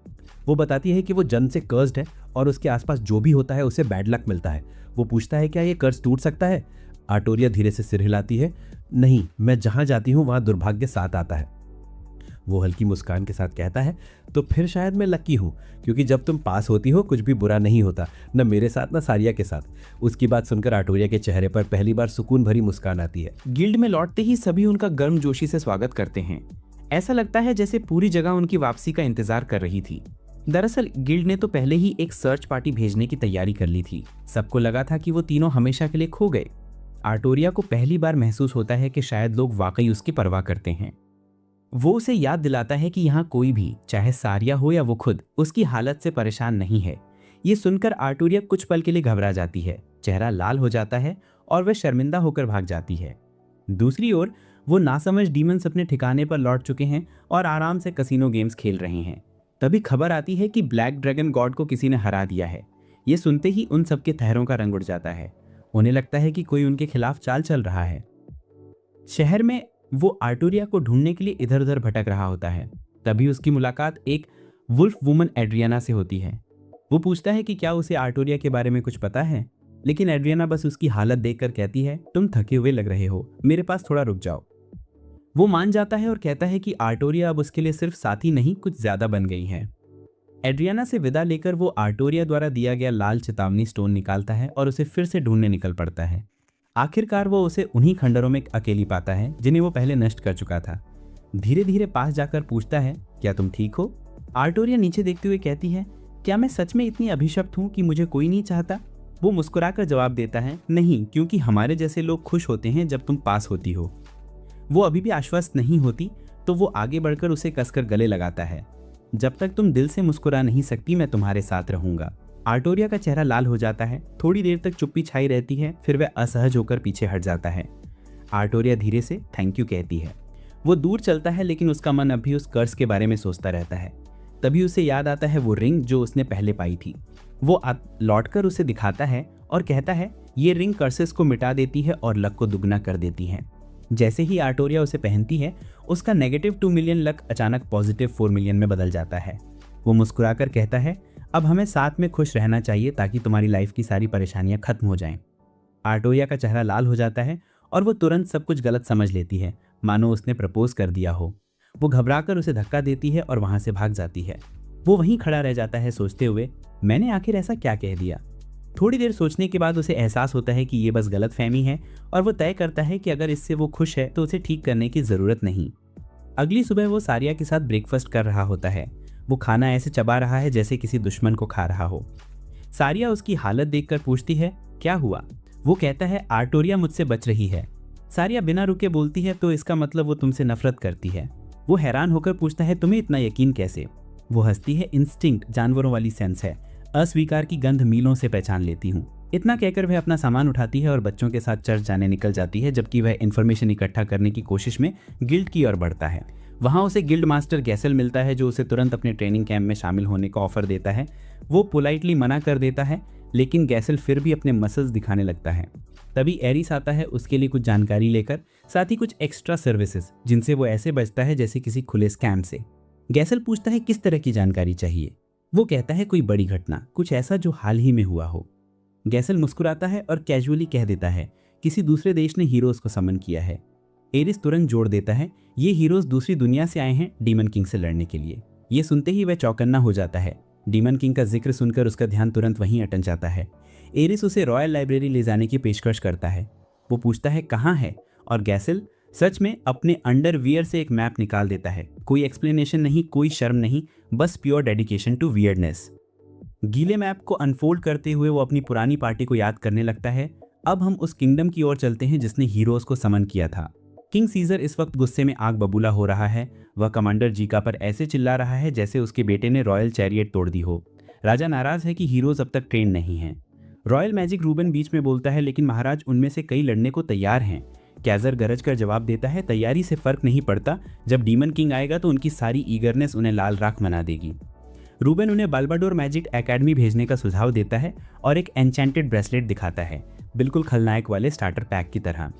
वो बताती है कि वो जन्म से कर्स्ड है और उसके आसपास जो भी होता है उसे बैड लक मिलता है। वो पूछता है, क्या ये कर्ज टूट सकता है? आर्टोरिया धीरे से सिर हिलाती है, नहीं, मैं जहां जाती हूं वहां दुर्भाग्य साथ आता है। वो हल्की मुस्कान के साथ कहता है, तो फिर शायद मैं लकी हूं, क्योंकि जब तुम पास होती हो कुछ भी बुरा नहीं होता, न मेरे साथ न सारिया के साथ। उसकी बात सुनकर आर्टोरिया के चेहरे पर पहली बार सुकून भरी मुस्कान आती है। गिल्ड में लौटते ही सभी उनका गर्मजोशी से स्वागत करते हैं। ऐसा लगता है जैसे पूरी जगह उनकी वापसी का इंतजार कर रही थी। दरअसल गिल्ड ने तो पहले ही एक सर्च पार्टी भेजने की तैयारी कर ली थी। सबको लगा था कि वो तीनों हमेशा के लिए खो गए। आर्टोरिया को पहली बार महसूस होता है कि शायद लोग वाकई उसकी परवाह करते हैं। वो उसे याद दिलाता है कि यहाँ कोई भी, चाहे सारिया हो या वो खुद, उसकी हालत से परेशान नहीं है। ये सुनकर आर्टोरिया कुछ पल के लिए घबरा जाती है, चेहरा लाल हो जाता है और वह शर्मिंदा होकर भाग जाती है। दूसरी ओर वो नासमझ डीमंस अपने ठिकाने पर लौट चुके हैं और आराम से कसिनो गेम्स खेल रहे हैं। तभी खबर आती है कि ब्लैक ड्रैगन गॉड को किसी ने हरा दिया है। ये सुनते ही उन सबके चेहरों का रंग उड़ जाता है। उन्हें लगता है कि कोई उनके खिलाफ चाल चल रहा है। शहर में वो आर्टोरिया को ढूंढने के लिए इधर उधर भटक रहा होता है। तभी उसकी मुलाकात एक वुल्फ वुमन एड्रियाना से होती है। वो पूछता है कि क्या उसे आर्टोरिया के बारे में कुछ पता है, लेकिन एड्रियाना बस उसकी हालत देखकर कहती है, तुम थके हुए लग रहे हो, मेरे पास थोड़ा रुक जाओ। वो मान जाता है और कहता है कि आर्टोरिया अब उसके लिए सिर्फ साथी नहीं, कुछ ज्यादा बन गई है। एड्रियाना से विदा लेकर वो आर्टोरिया द्वारा दिया गया लाल चेतावनी स्टोन निकालता है और उसे फिर से ढूंढने निकल पड़ता है। आखिरकार वो उसे उन्हीं खंडरों में अकेली पाता है जिन्हें वो पहले नष्ट कर चुका था। धीरे धीरे पास जाकर पूछता है, क्या तुम ठीक हो? आर्टोरिया नीचे देखते हुए कहती है, क्या मैं सच में इतनी अभिशप्त हूँ कि मुझे कोई नहीं चाहता? वो मुस्कुराकर जवाब देता है, नहीं, क्योंकि हमारे जैसे लोग खुश होते हैं जब तुम पास होती हो। वो अभी भी आश्वस्त नहीं होती तो वो आगे बढ़कर उसे कसकर गले लगाता है। जब तक तुम दिल से मुस्कुरा नहीं सकती मैं तुम्हारे साथ रहूंगा। आर्टोरिया का चेहरा लाल हो जाता है। थोड़ी देर तक चुप्पी छाई रहती है, फिर वह असहज होकर पीछे हट जाता है। आर्टोरिया धीरे से थैंक यू कहती है। वो दूर चलता है लेकिन उसका मन अब भी उस कर्ज के बारे में सोचता रहता है। तभी उसे याद आता है वो रिंग जो उसने पहले पाई थी। वो लौटकर उसे दिखाता है और कहता है, ये रिंग कर्सेस को मिटा देती है और लक को दुगना कर देती है। जैसे ही आर्टोरिया उसे पहनती है उसका -2 मिलियन लक अचानक +4 मिलियन में बदल जाता है। वो मुस्कुराकर कहता है, अब हमें साथ में खुश रहना चाहिए ताकि तुम्हारी लाइफ की सारी परेशानियां खत्म हो जाएं। आर्टोरिया का चेहरा लाल हो जाता है और वो तुरंत सब कुछ गलत समझ लेती है, मानो उसने प्रपोज कर दिया हो। वो घबराकर उसे धक्का देती है और वहां से भाग जाती है। वो वहीं खड़ा रह जाता है सोचते हुए, मैंने आखिर ऐसा क्या कह दिया। थोड़ी देर सोचने के बाद उसे एहसास होता है कि ये बस गलतफहमी है और वो तय करता है कि अगर इससे वो खुश है तो उसे ठीक करने की ज़रूरत नहीं। अगली सुबह वो सारिया के साथ ब्रेकफास्ट कर रहा होता है। वो खाना ऐसे चबा रहा है जैसे किसी दुश्मन को खा रहा हो। सारिया उसकी हालत देखकर पूछती है, क्या हुआ? वो कहता है, आर्टोरिया मुझसे बच रही है। सारिया बिना रुके बोलती है, तो इसका मतलब वो तुमसे नफरत करती है। वो हैरान होकर पूछता है, तुम्हें इतना यकीन कैसे? वो हंसती है, इंस्टिंक्ट, जानवरों वाली सेंस है, अस्वीकार की गंध मीलों से पहचान लेती हूँ। इतना कहकर वह अपना सामान उठाती है और बच्चों के साथ चर्च जाने निकल जाती है, जबकि वह इन्फॉर्मेशन इकट्ठा करने की कोशिश में गिल्ड की ओर बढ़ता है। वहाँ उसे गिल्ड मास्टर गैसल मिलता है जो उसे तुरंत अपने ट्रेनिंग कैंप में शामिल होने का ऑफर देता है। वो पोलाइटली मना कर देता है लेकिन गैसल फिर भी अपने मसल्स दिखाने लगता है। तभी एरिस आता है उसके लिए कुछ जानकारी लेकर, साथ ही कुछ एक्स्ट्रा सर्विसेज जिनसे वो ऐसे बचता है जैसे किसी खुले स्कैम से। गैसल पूछता है किस तरह की जानकारी चाहिए। वो कहता है कोई बड़ी घटना, कुछ ऐसा जो हाल ही में हुआ हो। गैसल मुस्कुराता है और कैजुअली कह देता है किसी दूसरे देश ने हीरोज को समन किया है। एरिस तुरंत जोड़ देता है ये हीरोज दूसरी दुनिया से आए हैं डीमन किंग से लड़ने के लिए। ये सुनते ही वह चौकन्ना हो जाता है। डीमन किंग का जिक्र सुनकर उसका ध्यान तुरंत वहीं अटक जाता है। एरिस उसे रॉयल लाइब्रेरी ले जाने की पेशकश करता है। वो पूछता है कहाँ है, और गैसल सच में अपने अंडरवियर से एक मैप निकाल देता है। कोई एक्सप्लेनेशन नहीं, कोई शर्म नहीं, बस प्योर डेडिकेशन टू वियर्डनेस। गीले मैप को अनफोल्ड करते हुए वो अपनी पुरानी पार्टी को याद करने लगता है। अब हम उस किंगडम की ओर चलते हैं जिसने हीरोज को समन किया था। किंग सीजर इस वक्त गुस्से में आग बबूला हो रहा है। वह कमांडर जीका पर ऐसे चिल्ला रहा है जैसे उसके बेटे ने रॉयल चैरियट तोड़ दी हो। राजा नाराज है कि हीरोज अब तक ट्रेन नहीं हैं। रॉयल मैजिक रूबन बीच में बोलता है लेकिन महाराज उनमें से कई लड़ने को तैयार हैं। कैजर गरज कर जवाब देता है, तैयारी से फर्क नहीं पड़ता, जब डीमन किंग आएगा तो उनकी सारी ईगरनेस उन्हें लाल राख बना देगी। रूबन उन्हें बाल्बाडोर मैजिक एकेडमी भेजने का सुझाव देता है और एक एन्चेंटेड ब्रेसलेट दिखाता है, बिल्कुल खलनायक वाले स्टार्टर पैक की तरह।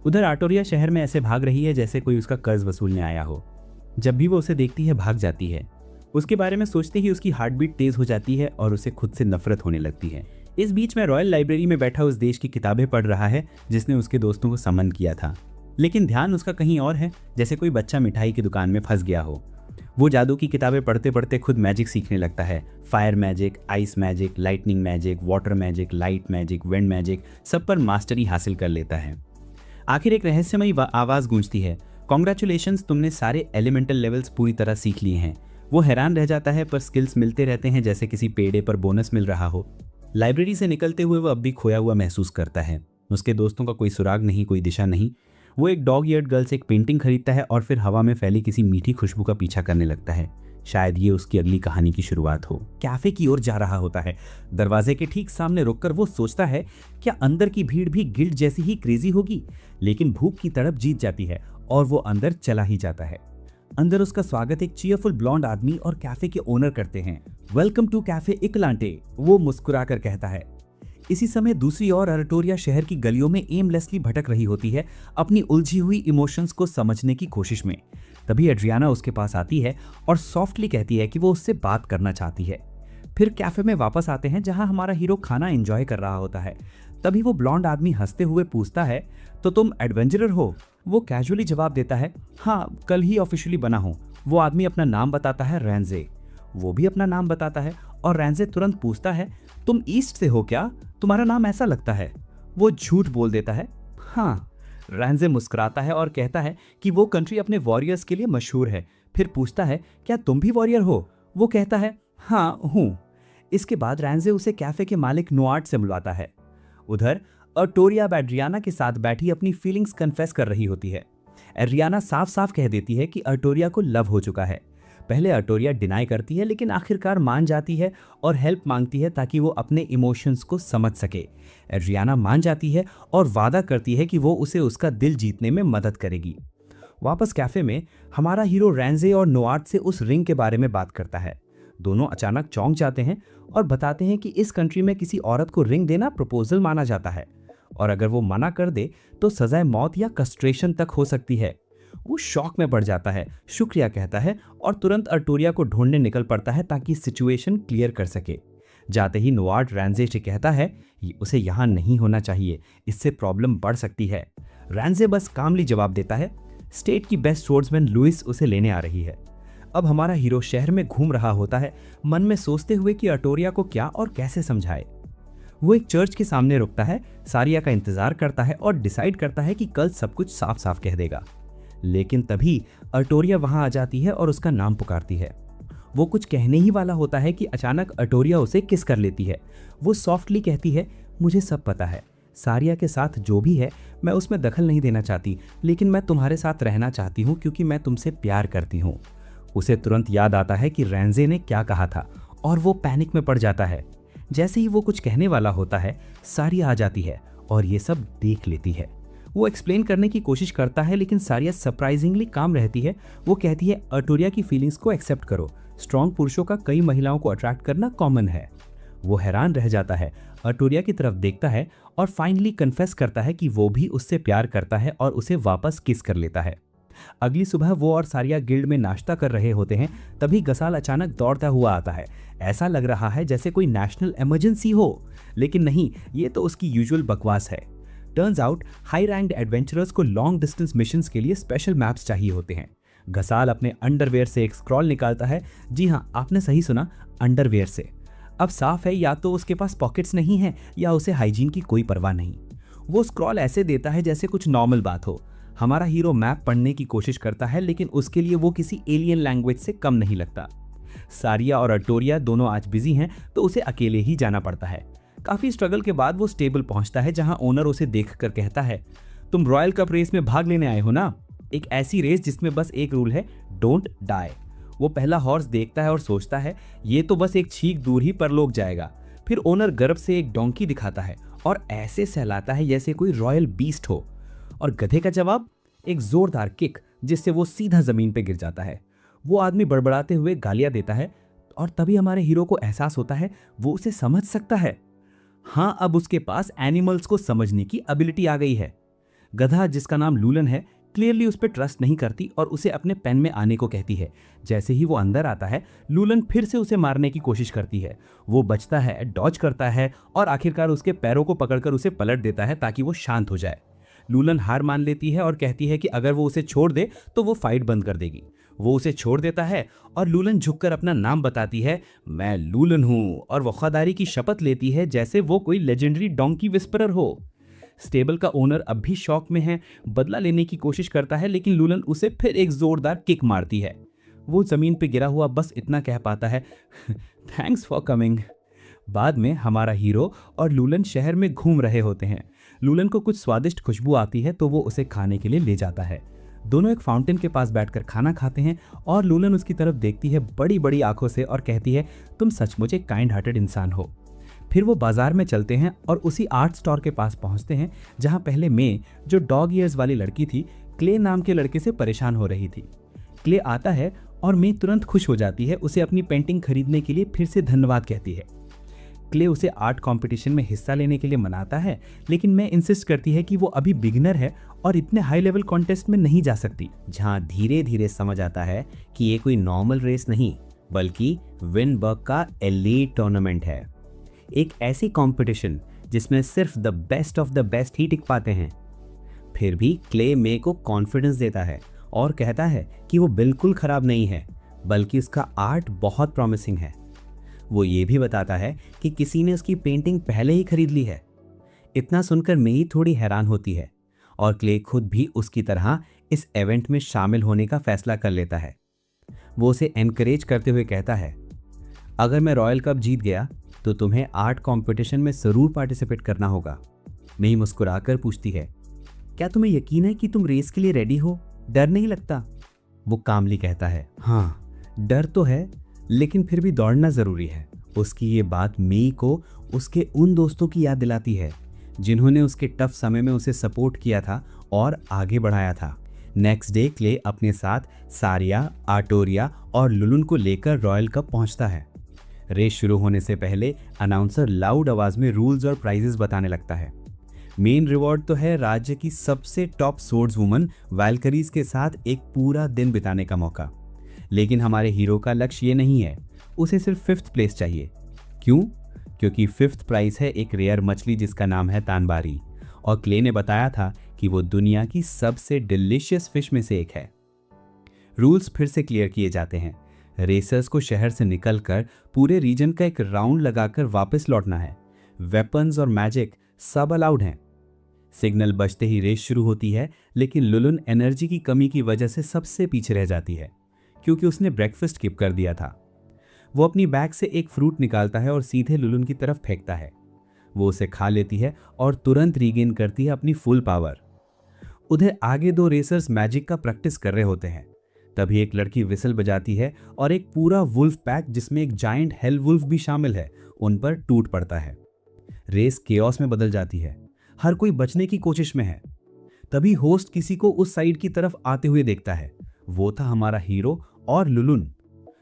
उधर आर्टोरिया शहर में ऐसे भाग रही है जैसे कोई उसका कर्ज वसूलने आया हो। जब भी वो उसे देखती है भाग जाती है। उसके बारे में सोचते ही उसकी हार्ट बीट तेज हो जाती है और उसे खुद से नफरत होने लगती है। इस बीच में रॉयल लाइब्रेरी में बैठा उस देश की किताबें पढ़ रहा है जिसने उसके दोस्तों को समन किया था, लेकिन ध्यान उसका कहीं और है, जैसे कोई बच्चा मिठाई की दुकान में फंस गया हो। वो जादू की किताबें पढ़ते पढ़ते खुद मैजिक सीखने लगता है। Fire magic, ice magic, lightning magic, water magic, light magic, wind magic, सब पर मास्टरी हासिल कर लेता है। आखिर एक रहस्यमयी आवाज़ गूंजती है, कॉन्ग्रेचुलेशंस, तुमने सारे एलिमेंटल लेवल्स पूरी तरह सीख लिए हैं। वो हैरान रह जाता है पर स्किल्स मिलते रहते हैं जैसे किसी पेड़े पर बोनस मिल रहा हो। लाइब्रेरी से निकलते हुए वो अब भी खोया हुआ महसूस करता है। उसके दोस्तों का कोई सुराग नहीं, कोई दिशा नहीं। वो एक डॉग ईयर्ड गर्ल से एक पेंटिंग खरीदता है और फिर हवा में फैली किसी मीठी खुशबू का पीछा करने लगता है। शायद ये उसकी अगली कहानी की शुरुआत हो। कैफे की ओर जा रहा होता है। दरवाजे के ठीक सामने रुककर वो सोचता है क्या अंदर की भीड़ भी गिल्ड जैसी ही क्रेजी होगी, लेकिन भूख की तड़प जीत जाती है और वो अंदर चला ही जाता है। अंदर उसका स्वागत एक चीयरफुल ब्लॉन्ड आदमी और कैफे के ओनर करते हैं। वेलकम टू कैफे इकलांटे, वो मुस्कुराकर कहता है। इसी समय दूसरी ओर आर्टोरिया शहर की गलियों में एमलेसली भटक रही होती है, अपनी उलझी हुई इमोशंस को समझने की कोशिश में। तभी एड्रियाना उसके पास आती है और सॉफ्टली कहती है कि वो उससे बात करना चाहती है। फिर कैफे में वापस आते हैं जहां हमारा हीरो खाना एंजॉय कर रहा होता है। तभी वो ब्लॉन्ड आदमी हंसते हुए पूछता है, तो तुम एडवेंचरर हो? वो कैजुअली जवाब देता है, हाँ कल ही ऑफिशियली बना हूँ। वो आदमी अपना नाम बताता है रैंजे। वो भी अपना नाम बताता है और रैंजे तुरंत पूछता है, तुम ईस्ट से हो क्या? तुम्हारा नाम ऐसा लगता है। वो झूठ बोल देता है, हाँ। रैंजे मुस्कुराता है और कहता है कि वो कंट्री अपने वॉरियर्स के लिए मशहूर है। फिर पूछता है, क्या तुम भी वॉरियर हो? वो कहता है, हाँ हूँ। इसके बाद रैंजे उसे कैफे के मालिक नोआर्ट से बुलाता है। उधर अर्टोरिया अब एड्रियाना के साथ बैठी अपनी फीलिंग्स कन्फेस कर रही होती है। एड्रियाना साफ साफ कह देती है कि अर्टोरिया को लव हो चुका है। पहले अर्टोरिया डिनाई करती है लेकिन आखिरकार मान जाती है और हेल्प मांगती है ताकि वो अपने इमोशंस को समझ सके। एड्रियाना मान जाती है और वादा करती है कि वो उसे उसका दिल जीतने में मदद करेगी। वापस कैफे में हमारा हीरो रैंजे और नोआर्ट से उस रिंग के बारे में बात करता है। दोनों अचानक चौंक जाते हैं और बताते हैं कि इस कंट्री में किसी औरत को रिंग देना प्रपोजल माना जाता है और अगर वो मना कर दे तो सजाए मौत या कस्ट्रेशन तक हो सकती है। वो शॉक में पड़ जाता है, शुक्रिया कहता है और तुरंत अर्टोरिया को ढूंढने निकल पड़ता है ताकि सिचुएशन क्लियर कर सके। जाते ही नोआर्ट रैंजे से कहता है उसे यहाँ नहीं होना चाहिए, इससे प्रॉब्लम बढ़ सकती है। रैंजे बस कामली जवाब देता है, स्टेट की बेस्ट स्वर्ड्समैन लुइस उसे लेने आ रही है। अब हमारा हीरो शहर में घूम रहा होता है, मन में सोचते हुए कि अर्टोरिया को क्या और कैसे समझाए। वो एक चर्च के सामने रुकता है, सारिया का इंतजार करता है और डिसाइड करता है कि कल सब कुछ साफ साफ कह देगा। लेकिन तभी अर्टोरिया वहां आ जाती है और उसका नाम पुकारती है। वो कुछ कहने ही वाला होता है कि अचानक अर्टोरिया उसे किस कर लेती है। वो सॉफ्टली कहती है, मुझे सब पता है, सारिया के साथ जो भी है मैं उसमें दखल नहीं देना चाहती, लेकिन मैं तुम्हारे साथ रहना चाहती हूँ क्योंकि मैं तुमसे प्यार करती हूँ। उसे तुरंत याद आता है कि रैंजे ने क्या कहा था और वो पैनिक में पड़ जाता है। जैसे ही वो कुछ कहने वाला होता है, सारिया आ जाती है और ये सब देख लेती है। वो एक्सप्लेन करने की कोशिश करता है लेकिन सारिया सरप्राइजिंगली काम रहती है। वो कहती है, अर्टोरिया की फीलिंग्स को एक्सेप्ट करो, स्ट्रॉन्ग पुरुषों का कई महिलाओं को अट्रैक्ट करना कॉमन है। वो हैरान रह जाता है, अर्टोरिया की तरफ देखता है और फाइनली कन्फेस करता है कि वो भी उससे प्यार करता है और उसे वापस किस कर लेता है। अगली सुबह वो और सारिया गिल्ड में नाश्ता कर रहे होते हैं, तभी गसाल अचानक दौड़ता हुआ आता है। ऐसा लग रहा है जैसे कोई नेशनल इमरजेंसी हो, लेकिन नहीं, ये तो उसकी यूजुअल बकवास है। Turns out high ranked adventurers को लॉन्ग डिस्टेंस मिशंस के लिए स्पेशल मैप्स चाहिए होते हैं। गसाल अपने अंडरवेयर से एक स्क्रॉल निकालता है। जी हाँ, आपने सही सुना, अंडरवेयर से। अब साफ है या तो उसके पास पॉकेट्स नहीं है या उसे हाइजीन की कोई परवाह नहीं। वो स्क्रॉल ऐसे देता है जैसे कुछ नॉर्मल बात हो। हमारा हीरो मैप पढ़ने की कोशिश करता है लेकिन उसके लिए वो किसी एलियन लैंग्वेज से कम नहीं लगता। सारिया और अर्टोरिया दोनों आज बिजी हैं तो उसे अकेले ही जाना पड़ता है। काफी स्ट्रगल के बाद वो स्टेबल पहुंचता है जहां ओनर उसे देखकर कहता है, तुम रॉयल कप रेस में भाग लेने आए हो ना? एक ऐसी रेस जिसमें बस एक रूल है, डोंट डाई। वो पहला हॉर्स देखता है और सोचता है ये तो बस एक छींक दूर ही परलोक जाएगा। फिर ओनर गर्व से एक डोंकी दिखाता है और ऐसे सहलाता है जैसे कोई रॉयल बीस्ट हो, और गधे का जवाब एक जोरदार किक जिससे वो सीधा जमीन पे गिर जाता है। वो आदमी बड़बड़ाते हुए गालियां देता है और तभी हमारे हीरो को एहसास होता है वो उसे समझ सकता है। हाँ, अब उसके पास एनिमल्स को समझने की एबिलिटी आ गई है। गधा, जिसका नाम लूलन है, क्लियरली उस पर ट्रस्ट नहीं करती और उसे अपने पेन में आने को कहती है। जैसे ही वो अंदर आता है, लूलन फिर से उसे मारने की कोशिश करती है। वो बचता है, डॉज करता है और आखिरकार उसके पैरों को पकड़कर उसे पलट देता है ताकि वो शांत हो जाए। लूलन हार मान लेती है और कहती है कि अगर वो उसे छोड़ दे तो वो फाइट बंद कर देगी। वो उसे छोड़ देता है और लूलन झुककर अपना नाम बताती है, मैं लूलन हूँ, और वफादारी की शपथ लेती है जैसे वो कोई लेजेंडरी डोंकी विस्परर हो। स्टेबल का ओनर अब भी शॉक में है, बदला लेने की कोशिश करता है लेकिन लूलन उसे फिर एक जोरदार किक मारती है। वो जमीन पे गिरा हुआ बस इतना कह पाता है, थैंक्स फॉर कमिंग। बाद में हमारा हीरो और लूलन शहर में घूम रहे होते हैं। लूलन को कुछ स्वादिष्ट खुशबू आती है तो वो उसे खाने के लिए ले जाता है। दोनों एक फाउंटेन के पास बैठकर खाना खाते हैं और लूलन उसकी तरफ देखती है बड़ी बड़ी आंखों से और कहती है, तुम सचमुच एक काइंड हार्टेड इंसान हो। फिर वो बाजार में चलते हैं और उसी आर्ट स्टोर के पास पहुंचते हैं जहां पहले मे, जो डॉग ईयर्स वाली लड़की थी, क्ले नाम के लड़के से परेशान हो रही थी। क्ले आता है और मे तुरंत खुश हो जाती है, उसे अपनी पेंटिंग खरीदने के लिए फिर से धन्यवाद कहती है। क्ले उसे आर्ट कंपटीशन में हिस्सा लेने के लिए मनाता है, लेकिन मैं इंसिस्ट करती है कि वो अभी बिगिनर है और इतने हाई लेवल कॉन्टेस्ट में नहीं जा सकती। जहां धीरे धीरे समझ आता है कि ये कोई नॉर्मल रेस नहीं बल्कि विनबर्ग का एलीट टूर्नामेंट है, एक ऐसी कंपटीशन जिसमें सिर्फ the best of the best ही टिक पाते हैं। फिर भी क्ले मे को कॉन्फिडेंस देता है और कहता है कि वो बिल्कुल खराब नहीं है बल्कि उसका आर्ट बहुत प्रॉमिसिंग है। वो ये भी बताता है कि किसी ने उसकी पेंटिंग पहले ही खरीद ली है। इतना सुनकर मेई थोड़ी हैरान होती है और क्ले खुद भी उसकी तरह इस इवेंट में शामिल होने का फैसला कर लेता है। वो उसे एनकरेज करते हुए कहता है, अगर मैं रॉयल कप जीत गया तो तुम्हें आर्ट कंपटीशन में जरूर पार्टिसिपेट करना होगा। मेई मुस्कुराकर पूछती है, क्या तुम्हें यकीन है कि तुम रेस के लिए रेडी हो? डर नहीं लगता? वो कामली कहता है, हाँ डर तो है, लेकिन फिर भी दौड़ना जरूरी है। उसकी ये बात मेई को उसके उन दोस्तों की याद दिलाती है जिन्होंने उसके टफ समय में उसे सपोर्ट किया था और आगे बढ़ाया था। नेक्स्ट डे क्ले अपने साथ सारिया, आर्टोरिया और लुलुन को लेकर रॉयल कप पहुंचता है। रेस शुरू होने से पहले अनाउंसर लाउड आवाज में रूल्स और प्राइजेस बताने लगता है। मेन रिवॉर्ड तो है राज्य की सबसे टॉप सोर्ड्स वुमन वैल्करीज के साथ एक पूरा दिन बिताने का मौका। लेकिन हमारे हीरो का लक्ष्य ये नहीं है, उसे सिर्फ 5th प्लेस चाहिए। क्यों? क्योंकि 5th प्राइज है एक रेयर मछली जिसका नाम है तानबारी, और क्ले ने बताया था कि वो दुनिया की सबसे डिलीशियस फिश में से एक है। रूल्स फिर से क्लियर किए जाते हैं। रेसर्स को शहर से निकलकर पूरे रीजन का एक राउंड लगाकर वापस लौटना है। वेपन्स और मैजिक सब अलाउड हैं। सिग्नल बजते ही रेस शुरू होती है, लेकिन लुलुन एनर्जी की कमी की वजह से सबसे पीछे रह जाती है क्योंकि उसने ब्रेकफास्ट स्किप कर दिया था। वो अपनी बैग से एक फ्रूट निकालता है और सीधे लुलुन की तरफ फेंकता है। वो उसे खा लेती है और तुरंत रीगेन करती है अपनी फुल पावर। उधर आगे 2 रेसर्स मैजिक का प्रैक्टिस कर रहे होते हैं। तभी एक लड़की विसल बजाती है और एक पूरा वुल्फ पैक जिसमें एक जायंट हेल वुल्फ भी शामिल है उन पर टूट पड़ता है। रेस केओस में बदल जाती है। हर कोई बचने की कोशिश में है। तभी होस्ट किसी को उस साइड की तरफ आते हुए देखता है। वो था हमारा हीरो और लुलुन।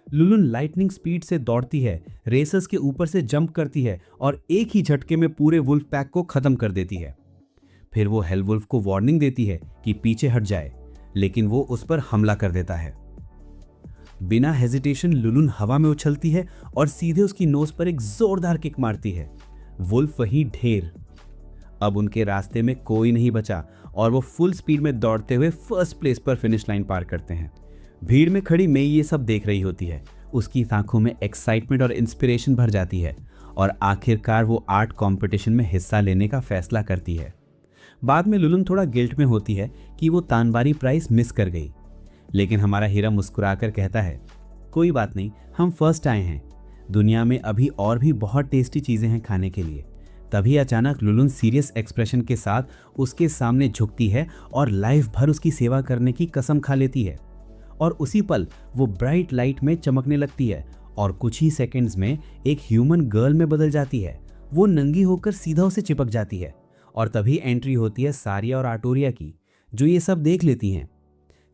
लुलुन लाइटनिंग स्पीड से दौड़ती है, रेसर्स के ऊपर से जंप करती है और एक ही झटके में पूरे वुल्फ पैक को खत्म कर देती है। फिर वो हेल वुल्फ को वार्निंग देती है कि पीछे हट जाए, लेकिन वो उस पर हमला कर देता है। बिना हेजिटेशन लुलुन हवा में उछलती है और सीधे उसकी नोज पर एक जोरदार किक मारती है। वुल्फ वही ढेर। अब उनके रास्ते में कोई नहीं बचा और वो फुल स्पीड में दौड़ते हुए 1st प्लेस पर फिनिश लाइन पार करते हैं। भीड़ में खड़ी मेई ये सब देख रही होती है। उसकी आंखों में एक्साइटमेंट और इंस्पिरेशन भर जाती है और आखिरकार वो आर्ट कंपटीशन में हिस्सा लेने का फैसला करती है। बाद में लुलुन थोड़ा गिल्ट में होती है कि वो तानबारी प्राइज मिस कर गई, लेकिन हमारा हीरा मुस्कुराकर कहता है, कोई बात नहीं, हम फर्स्ट आए हैं। दुनिया में अभी और भी बहुत टेस्टी चीजें हैं खाने के लिए। तभी अचानक लुलुन सीरियस एक्सप्रेशन के साथ उसके सामने झुकती है और लाइफ भर उसकी सेवा करने की कसम खा लेती है। और उसी पल वो ब्राइट लाइट में चमकने लगती है और कुछ ही सेकंड्स में एक ह्यूमन गर्ल में बदल जाती है। वो नंगी होकर सीधा उसे चिपक जाती है और तभी एंट्री होती है सारिया और आर्टोरिया की, जो ये सब देख लेती हैं।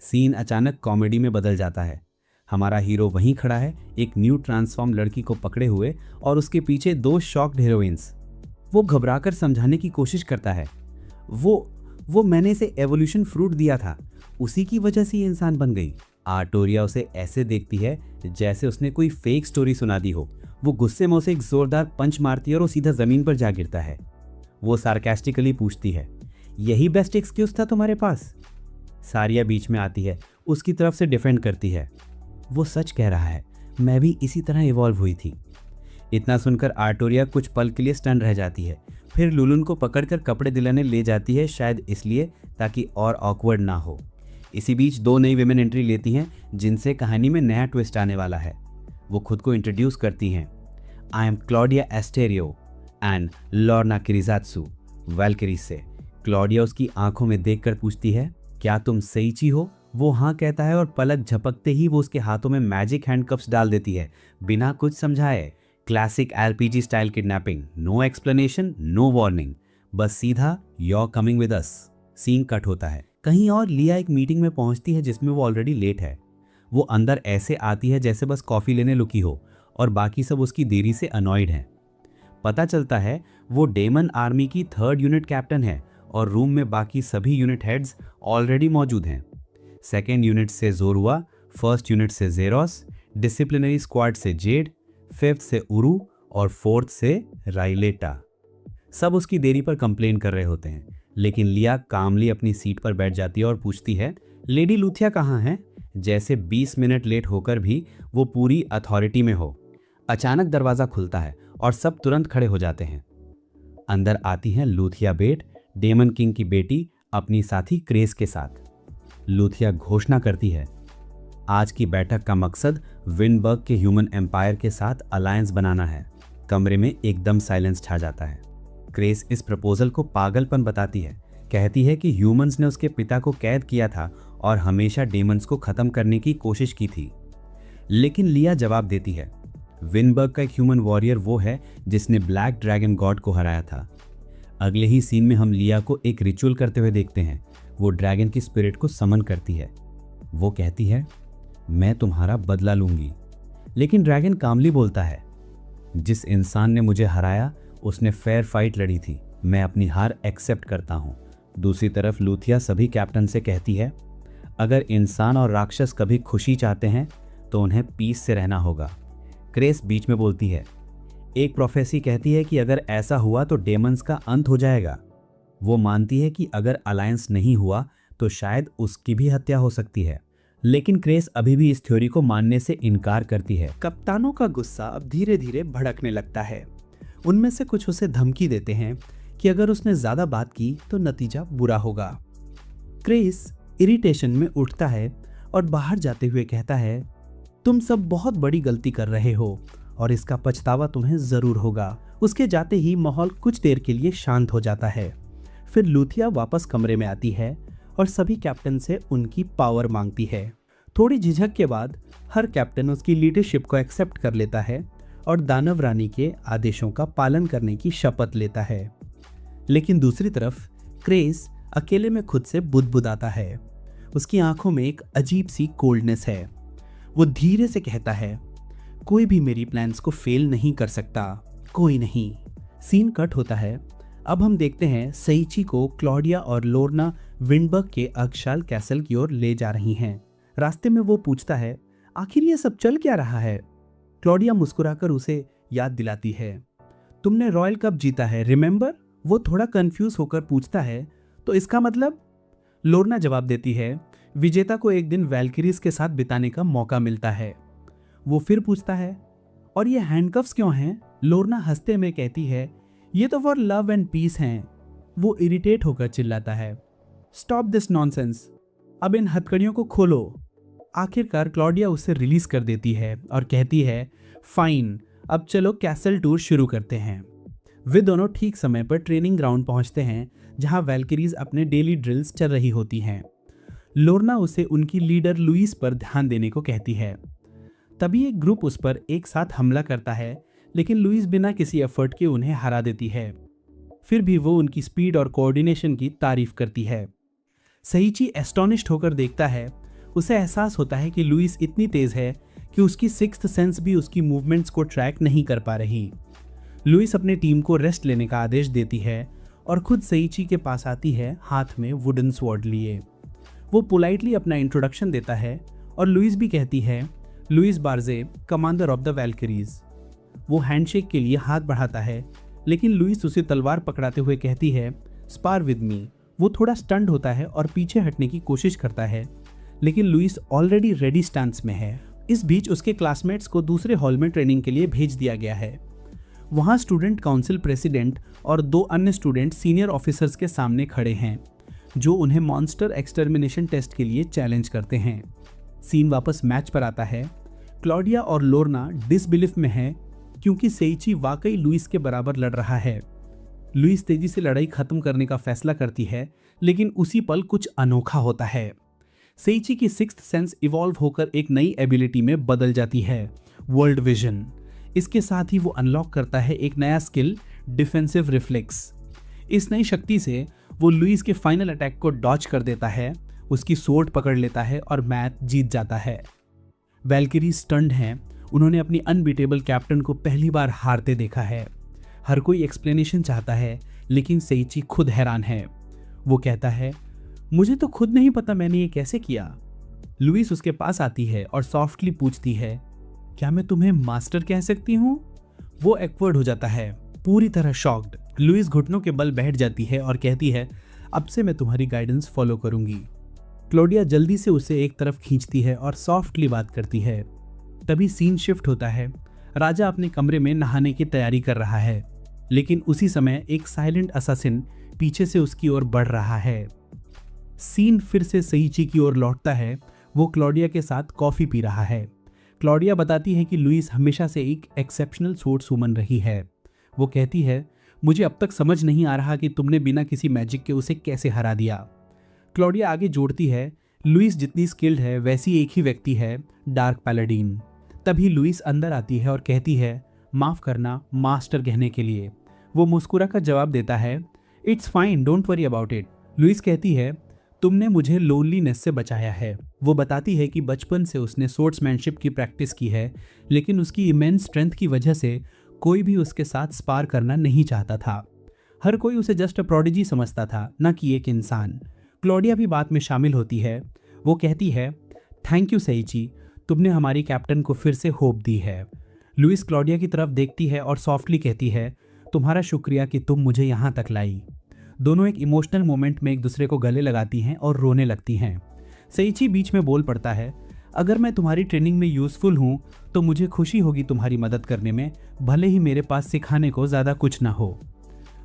सीन अचानक कॉमेडी में बदल जाता है। हमारा हीरो वहीं खड़ा है, एक न्यू ट्रांसफॉर्म लड़की को पकड़े हुए, और उसके पीछे 2 शॉक्ड हीरोइंस। वो घबराकर समझाने की कोशिश करता है, वो मैंने इसे एवोल्यूशन फ्रूट दिया था, उसी की वजह से ये इंसान बन गई। आर्टोरिया उसे ऐसे देखती है जैसे उसने कोई फेक स्टोरी सुना दी हो। वो गुस्से में उसे एक जोरदार पंच मारती है और वो सीधा जमीन पर जा गिरता है। वो सार्केस्टिकली पूछती है, यही बेस्ट एक्सक्यूज था तुम्हारे पास? सारिया बीच में आती है, उसकी तरफ से डिफेंड करती है, वो सच कह रहा है, मैं भी इसी तरह इवॉल्व हुई थी। इतना सुनकर आर्टोरिया कुछ पल के लिए स्टन रह जाती है। फिर लुलुन को पकड़कर कपड़े दिलाने ले जाती है, शायद इसलिए ताकि और ऑकवर्ड ना हो। इसी बीच 2 नई विमेन एंट्री लेती हैं जिनसे कहानी में नया ट्विस्ट आने वाला है। वो खुद को इंट्रोड्यूस करती हैं, I am Claudia Asterio and Lorna Kirijatsu Valkyries से। क्लॉडिया उसकी आंखों में देखकर पूछती है, क्या तुम सेइची हो? वो हाँ कहता है और पलक झपकते ही वो उसके हाथों में मैजिक हैंडकफ्स डाल देती है, बिना कुछ समझाए। Classic LPG style kidnapping, no explanation, no warning, बस सीधा you coming with us. Scene cut होता है। कहीं और लिया एक मीटिंग में पहुंचती है जिसमें वो ऑलरेडी लेट है। वो अंदर ऐसे आती है जैसे बस कॉफी लेने लुकी हो और बाकी सब उसकी देरी से अनॉयड हैं। पता चलता है वो डेमन आर्मी की 3rd यूनिट कैप्टन है और रूम में बाकी सभी यूनिट हेड्स ऑलरेडी मौजूद हैं। 2nd यूनिट से जोरुआ, 1st यूनिट से जेरोस, डिसिप्लिनरी स्क्वाड से जेड, 5th से उरू और 4th से राइलेटा। सब उसकी देरी पर कंप्लेन कर रहे होते हैं, लेकिन लिया कामली अपनी सीट पर बैठ जाती है और पूछती है, लेडी लूथिया कहाँ है? जैसे 20 मिनट लेट होकर भी वो पूरी अथॉरिटी में हो। अचानक दरवाजा खुलता है और सब तुरंत खड़े हो जाते हैं। अंदर आती हैं लूथिया बेट, डेमन किंग की बेटी, अपनी साथी क्रेस के साथ। लूथिया घोषणा करती है, आज की बैठक का मकसद विंडबर्ग के ह्यूमन एम्पायर के साथ अलायंस बनाना है। कमरे में एकदम साइलेंस छा जाता है। क्रेस इस प्रपोजल को पागलपन बताती है, कहती है कि ह्यूमंस ने उसके पिता को कैद किया था और हमेशा डेमंस को खत्म करने की कोशिश की थी। लेकिन लिया जवाब देती है, विंडबर्ग का एक ह्यूमन वॉरियर वो है जिसने ब्लैक ड्रैगन गॉड को हराया था। अगले ही सीन में हम लिया को एक रिचुअल करते हुए देखते हैं। वो ड्रैगन की स्पिरिट को समन करती है। वो कहती है, मैं तुम्हारा बदला लूंगी। लेकिन ड्रैगन कामली बोलता है, जिस इंसान ने मुझे हराया उसने फेयर फाइट लड़ी थी, मैं अपनी हार एक्सेप्ट करता हूँ। दूसरी तरफ लूथिया सभी कैप्टन से कहती है, अगर इंसान और राक्षस कभी खुशी चाहते हैं तो उन्हें पीस से रहना होगा। क्रेस बीच में बोलती है, एक प्रोफेसी कहती है कि अगर ऐसा हुआ तो डेमंस का अंत हो जाएगा। वो मानती है कि अगर अलायंस नहीं हुआ तो शायद उसकी भी हत्या हो सकती है। लेकिन क्रेस अभी भी इस थ्योरी को मानने से इनकार करती है। कप्तानों का गुस्सा अब धीरे धीरे भड़कने लगता है। उनमें से कुछ उसे धमकी देते हैं कि अगर उसने ज्यादा बात की तो नतीजा बुरा होगा। क्रेस इरिटेशन में उठता है और बाहर जाते हुए कहता है, तुम सब बहुत बड़ी गलती कर रहे हो और इसका पछतावा तुम्हें जरूर होगा। उसके जाते ही माहौल कुछ देर के लिए शांत हो जाता है। फिर लूथिया वापस कमरे में आती है और सभी कैप्टन से उनकी पावर मांगती है। थोड़ी झिझक के बाद हर कैप्टन उसकी लीडरशिप को एक्सेप्ट कर लेता है और दानव रानी के आदेशों का पालन करने की शपथ लेता है। लेकिन दूसरी तरफ क्रेस अकेले में खुद से बुदबुदाता है। उसकी आंखों में एक अजीब सी कोल्डनेस है। वो धीरे से कहता है, कोई भी मेरी प्लान्स को फेल नहीं कर सकता, कोई नहीं। सीन कट होता है। अब हम देखते हैं सेइची को क्लॉडिया और लोर्ना विंडबर्ग के अक्षाल कैसल की ओर ले जा रही हैं। रास्ते में वो पूछता है, आखिर ये सब चल क्या रहा है? क्लॉडिया मुस्कुराकर उसे याद दिलाती है, तुमने रॉयल कप जीता है, रिमेंबर? वो थोड़ा कंफ्यूज होकर पूछता है, तो इसका मतलब? लोर्ना जवाब देती है, विजेता को एक दिन वैल्किरीज के साथ बिताने का मौका मिलता है। वो फिर पूछता है, और ये हैंडकफ्स क्यों हैं? लोर्ना हंसते में कहती है, ये तो फॉर लव एंड पीस हैं। वो इरिटेट होकर चिल्लाता है, स्टॉप दिस नॉनसेंस, अब इन हथकड़ियों को खोलो। आखिरकार क्लॉडिया उसे रिलीज कर देती है और कहती है, फाइन, अब चलो कैसल टूर शुरू करते हैं। वे दोनों ठीक समय पर ट्रेनिंग ग्राउंड पहुंचते हैं जहां वैल्किरीज अपने डेली ड्रिल्स चल रही होती हैं। लोर्ना उसे उनकी लीडर लुइस पर ध्यान देने को कहती है। तभी एक ग्रुप उस पर एक साथ हमला करता है, लेकिन लुइस बिना किसी एफर्ट के उन्हें हरा देती है। फिर भी वो उनकी स्पीड और कोऑर्डिनेशन की तारीफ करती है। सेइची एस्टोनिश्ड होकर देखता है। उसे एहसास होता है कि लुइस इतनी तेज है कि उसकी सिक्स्थ सेंस भी उसकी मूवमेंट्स को ट्रैक नहीं कर पा रही। लुइस अपने टीम को रेस्ट लेने का आदेश देती है और खुद सेइची के पास आती है, हाथ में वुडन स्वॉर्ड लिए। वो पोलाइटली अपना इंट्रोडक्शन देता है और लुइस भी कहती है, लुइस बार्जे, कमांडर ऑफ द वैल्किरीज। वो हैंडशेक के लिए हाथ बढ़ाता है, लेकिन लुइस उसे तलवार पकड़ाते हुए कहती है, स्पार विद मी। वो थोड़ा स्टंड होता है और पीछे हटने की कोशिश करता है, लेकिन लुइस ऑलरेडी रेडी स्टांस में है। इस बीच उसके क्लासमेट्स को दूसरे हॉल में ट्रेनिंग के लिए भेज दिया गया है। वहाँ स्टूडेंट काउंसिल प्रेसिडेंट और 2 अन्य स्टूडेंट सीनियर ऑफिसर्स के सामने खड़े हैं, जो उन्हें मॉन्स्टर एक्सटर्मिनेशन टेस्ट के लिए चैलेंज करते हैं। सीन वापस मैच पर आता है। क्लॉडिया और लोर्ना डिसबिलीफ में है क्योंकि सेइची वाकई लुइस के बराबर लड़ रहा है। लुइस तेजी से लड़ाई खत्म करने का फैसला करती है, लेकिन उसी पल कुछ अनोखा होता है। सेइची की सिक्स्थ सेंस इवॉल्व होकर एक नई एबिलिटी में बदल जाती है, वर्ल्ड विजन। इसके साथ ही वो अनलॉक करता है एक नया स्किल, डिफेंसिव रिफ्लेक्स। इस नई शक्ति से वो लुइस के फाइनल अटैक को डॉज कर देता है, उसकी सोर्ड पकड़ लेता है और मैच जीत जाता है। वैल्किरी स्टन्ड हैं, उन्होंने अपनी अनबीटेबल कैप्टन को पहली बार हारते देखा है। हर कोई एक्सप्लेनेशन चाहता है, लेकिन सेइची खुद हैरान है। वो कहता है, मुझे तो खुद नहीं पता मैंने ये कैसे किया। लुइस उसके पास आती है और सॉफ्टली पूछती है, क्या मैं तुम्हें मास्टर कह सकती हूँ? वो एक्वर्ड हो जाता है, पूरी तरह शॉक्ड। लुइस घुटनों के बल बैठ जाती है और कहती है, अब से मैं तुम्हारी गाइडेंस फॉलो करूंगी। क्लोडिया जल्दी से उसे एक तरफ खींचती है और सॉफ्टली बात करती है। तभी सीन शिफ्ट होता है। राजा अपने कमरे में नहाने की तैयारी कर रहा है, लेकिन उसी समय एक साइलेंट असासिन पीछे से उसकी ओर बढ़ रहा है। सीन फिर से सेइची की ओर लौटता है। वो क्लॉडिया के साथ कॉफी पी रहा है। क्लॉडिया बताती है कि लुइस हमेशा से एक एक्सेप्शनल स्पोर्ट्सवुमन रही है। वो कहती है, मुझे अब तक समझ नहीं आ रहा कि तुमने बिना किसी मैजिक के उसे कैसे हरा दिया। क्लॉडिया आगे जोड़ती है, लुइस जितनी स्किल्ड है वैसी एक ही व्यक्ति है, डार्क पैलाडीन। तभी लुइस अंदर आती है और कहती है, माफ करना मास्टर कहने के लिए। वो मुस्कुरा कर जवाब देता है, it's fine, don't worry about it. Louise कहती है, तुमने मुझे लोनलीनेस से बचाया है। वो बताती है कि बचपन से उसने स्वॉर्ड्समैनशिप की प्रैक्टिस की है, लेकिन उसकी इमेंस स्ट्रेंथ की वजह से कोई भी उसके साथ स्पार करना नहीं चाहता था। हर कोई उसे जस्ट अ प्रोडिजी समझता था, न कि एक इंसान। क्लॉडिया भी बात में शामिल होती है। वो कहती है, थैंक यू सेइची, तुमने हमारी कैप्टन को फिर से होप दी है। लुइस क्लॉडिया की तरफ देखती है और सॉफ्टली कहती है, तुम्हारा शुक्रिया कि तुम मुझे यहाँ तक लाई। दोनों एक इमोशनल मोमेंट में एक दूसरे को गले लगाती हैं और रोने लगती हैं। सेइची बीच में बोल पड़ता है, अगर मैं तुम्हारी ट्रेनिंग में यूज़फुल हूँ तो मुझे खुशी होगी तुम्हारी मदद करने में, भले ही मेरे पास सिखाने को ज़्यादा कुछ ना हो।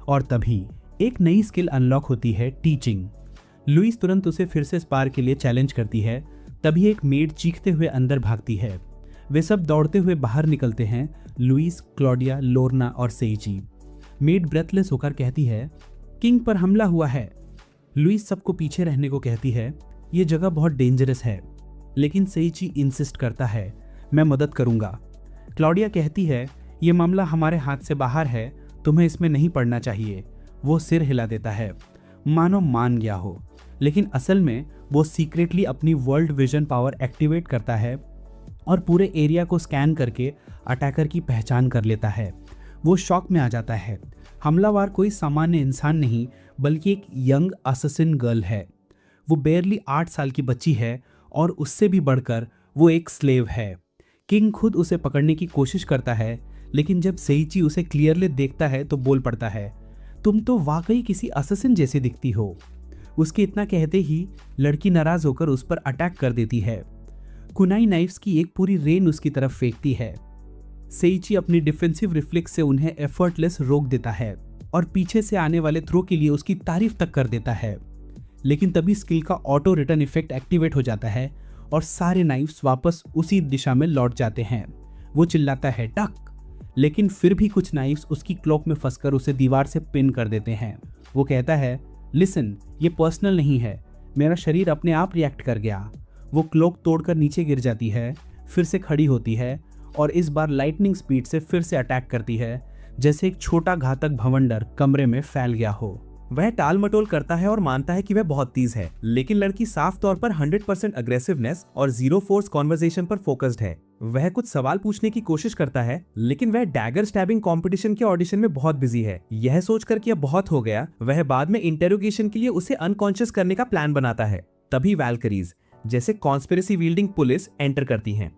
और तभी एक नई स्किल अनलॉक होती है, टीचिंग। लुइस तुरंत उसे फिर से स्पार के लिए चैलेंज करती है। तभी एक मेड चीखते हुए अंदर भागती है। वे सब दौड़ते हुए बाहर निकलते हैं, लुइस, क्लॉडिया, लोर्ना और सेइची। मेड ब्रेथलेस होकर कहती है, किंग पर हमला हुआ है। लुइस सबको पीछे रहने को कहती है, ये जगह बहुत डेंजरस है, लेकिन सेइची इंसिस्ट करता है, मैं मदद करूंगा। क्लॉडिया कहती है, ये मामला हमारे हाथ से बाहर है, तुम्हें इसमें नहीं पड़ना चाहिए। वो सिर हिला देता है, मानो मान गया हो, लेकिन असल में वो सीक्रेटली अपनी वर्ल्ड विजन पावर एक्टिवेट करता है और पूरे एरिया को स्कैन करके अटैकर की पहचान कर लेता है। वो शॉक में आ जाता है। हमलावर कोई सामान्य इंसान नहीं, बल्कि एक यंग अससिन गर्ल है। वो बेयरली 8 साल की बच्ची है और उससे भी बढ़कर वो एक स्लेव है। किंग खुद उसे पकड़ने की कोशिश करता है, लेकिन जब सेइची उसे क्लियरली देखता है तो बोल पड़ता है, तुम तो वाकई किसी अससिन जैसी दिखती हो। उसके इतना कहते ही लड़की नाराज होकर उस पर अटैक कर देती है। कुनाई नाइफ्स की एक पूरी रेन उसकी तरफ फेंकती है। सेइची अपनी डिफेंसिव रिफ्लेक्स से उन्हें एफर्टलेस रोक देता है और पीछे से आने वाले थ्रो के लिए उसकी तारीफ तक कर देता है। लेकिन तभी स्किल का ऑटो रिटर्न इफेक्ट एक्टिवेट हो जाता है और सारे नाइफ्स वापस उसी दिशा में लौट जाते हैं। वो चिल्लाता है, डक, लेकिन फिर भी कुछ नाइफ्स उसकी क्लॉक में फंसकर उसे दीवार से पिन कर देते हैं। वो कहता है, लिसन, ये पर्सनल नहीं है, मेरा शरीर अपने आप रिएक्ट कर गया। वो क्लॉक तोड़कर नीचे गिर जाती है, फिर से खड़ी होती है और इस बार लाइटनिंग स्पीड से फिर से अटैक करती है, जैसे एक छोटा घातक भवंडर कमरे में फैल गया हो। वह टाल मटोल करता है और मानता है कि वह बहुत तेज है, लेकिन लड़की साफ तौर पर 100% अग्रेसिवनेस और जीरो फोर्स कॉन्वर्सेशन पर फोकस्ड है। वह कुछ सवाल पूछने की कोशिश करता है, लेकिन वह डैगर स्टैबिंग कंपटीशन के ऑडिशन में बहुत बिजी है। यह सोचकर कि अब बहुत हो गया, वह बाद में इंटेरोगेशन के लिए उसे अनकॉन्शियस करने का प्लान बनाता है। तभी वैल्करीज जैसे कॉन्स्पिरेसी वील्डिंग पुलिस एंटर करती हैं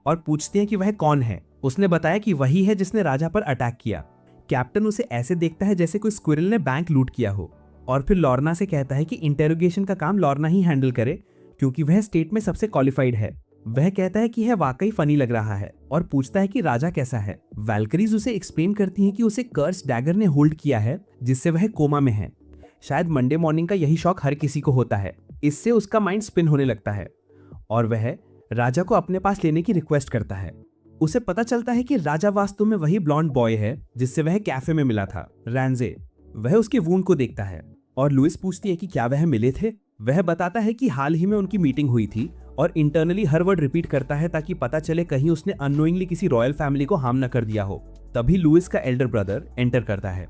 और पूछती हैं कि वह कौन है। उसने बताया कि वही है जिसने राजा पर अटैक किया। कैप्टन उसे ऐसे देखता है जैसे कोई स्क्विरल ने बैंक लूट किया हो और फिर लॉर्ना से कहता है कि इंटेरोगेशन का काम लॉर्ना ही हैंडल करे, क्योंकि वह स्टेट में सबसे क्वालिफाइड है। वह कहता है कि यह वाकई फनी लग रहा है और पूछता है कि राजा कैसा है। वैल्करीज उसे एक्सप्लेन करती हैं कि उसे कर्स डैगर ने होल्ड किया है, जिससे वह कोमा में है। शायद मंडे मॉर्निंग का यही शौक हर किसी को होता है। इससे उसका माइंड स्पिन होने लगता है और वह राजा को अपने पास लेने की रिक्वेस्ट करता है। उसे पता चलता है कि राजा वास्तव में वही ब्लॉन्ड बॉय है जिससे वह कैफे में मिला था, रैंजे। वह उसके वूंड को देखता है और लुइस पूछती है कि क्या वह मिले थे। वह बताता है कि हाल ही में उनकी मीटिंग हुई थी और इंटरनली हर वर्ड रिपीट करता है ताकि पता चले कहीं उसने अननोइंगली किसी रॉयल फैमिली को हार्म न कर दिया हो। तभी लुइस का एल्डर ब्रदर एंटर करता है,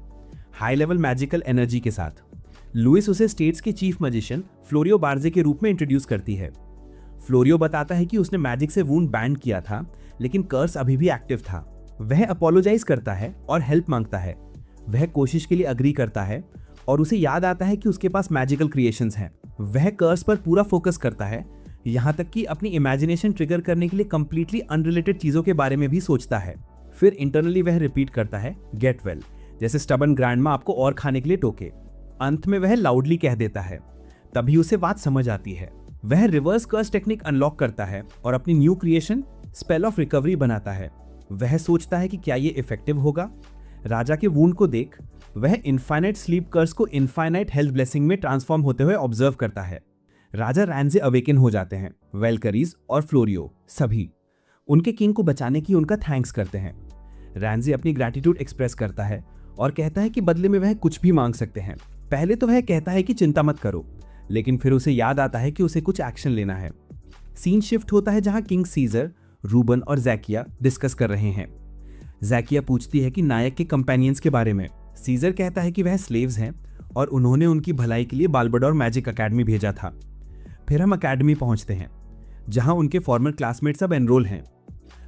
हाई लेवल मैजिकल एनर्जी के साथ। लुइस उसे स्टेट्स के चीफ मैजिशियन फ्लोरियो बार्जे के रूप में इंट्रोड्यूस करती है। फ्लोरियो बताता है कि उसने मैजिक से वूंड बैंड किया था, लेकिन कर्स अभी भी एक्टिव था। वह अपोलोजाइज करता है और हेल्प मांगता है, वह कोशिश के लिए अग्री करता है और उसे याद आता है कि उसके पास मैजिकल क्रिएशंस हैं। वह कर्स पर पूरा फोकस करता है, यहाँ तक कि अपनी इमेजिनेशन ट्रिगर करने के लिए कंप्लीटली अनरिलेटेड चीजों के बारे में भी सोचता है। फिर इंटरनली वह रिपीट करता है गेट वेल, जैसे स्टबन ग्रैंडमा आपको और खाने के लिए टोके। अंत में वह लाउडली कह देता है, तभी उसे बात समझ आती है। वह रिवर्स कर्स टेक्निक अनलॉक करता है और अपनी new creation spell of recovery बनाता है। वह सोचता है कि क्या ये इफेक्टिव होगा। राजा के वूंड को देख वह इनफाइनाइट स्लीप कर्स को इनफाइनाइट हेल्थ ब्लेसिंग में ट्रांसफॉर्म होते हुए ऑब्जर्व करता है। राजा रैंजे अवेकन हो जाते हैं। वेलकरीज और फ्लोरियो सभी उनके किंग को बचाने की उनका थैंक्स करते हैं। रैंजे अपनी ग्रैटिट्यूड एक्सप्रेस करता है और कहता है कि बदले में वह कुछ भी मांग सकते हैं। पहले तो वह कहता है कि चिंता मत करो, लेकिन फिर उसे याद आता है कि उसे कुछ एक्शन लेना है। सीन शिफ्ट होता है जहां किंग सीजर, रूबन और जैकिया डिस्कस कर रहे हैं। जैकिया पूछती है कि नायक के कंपेनियंस के बारे में। सीजर कहता है कि वह स्लेव्स हैं और उन्होंने उनकी भलाई के लिए बाल्बडोर मैजिक अकेडमी भेजा था। फिर हम अकेडमी पहुंचते हैं जहां उनके फॉर्मर क्लासमेट सब एनरोल हैं।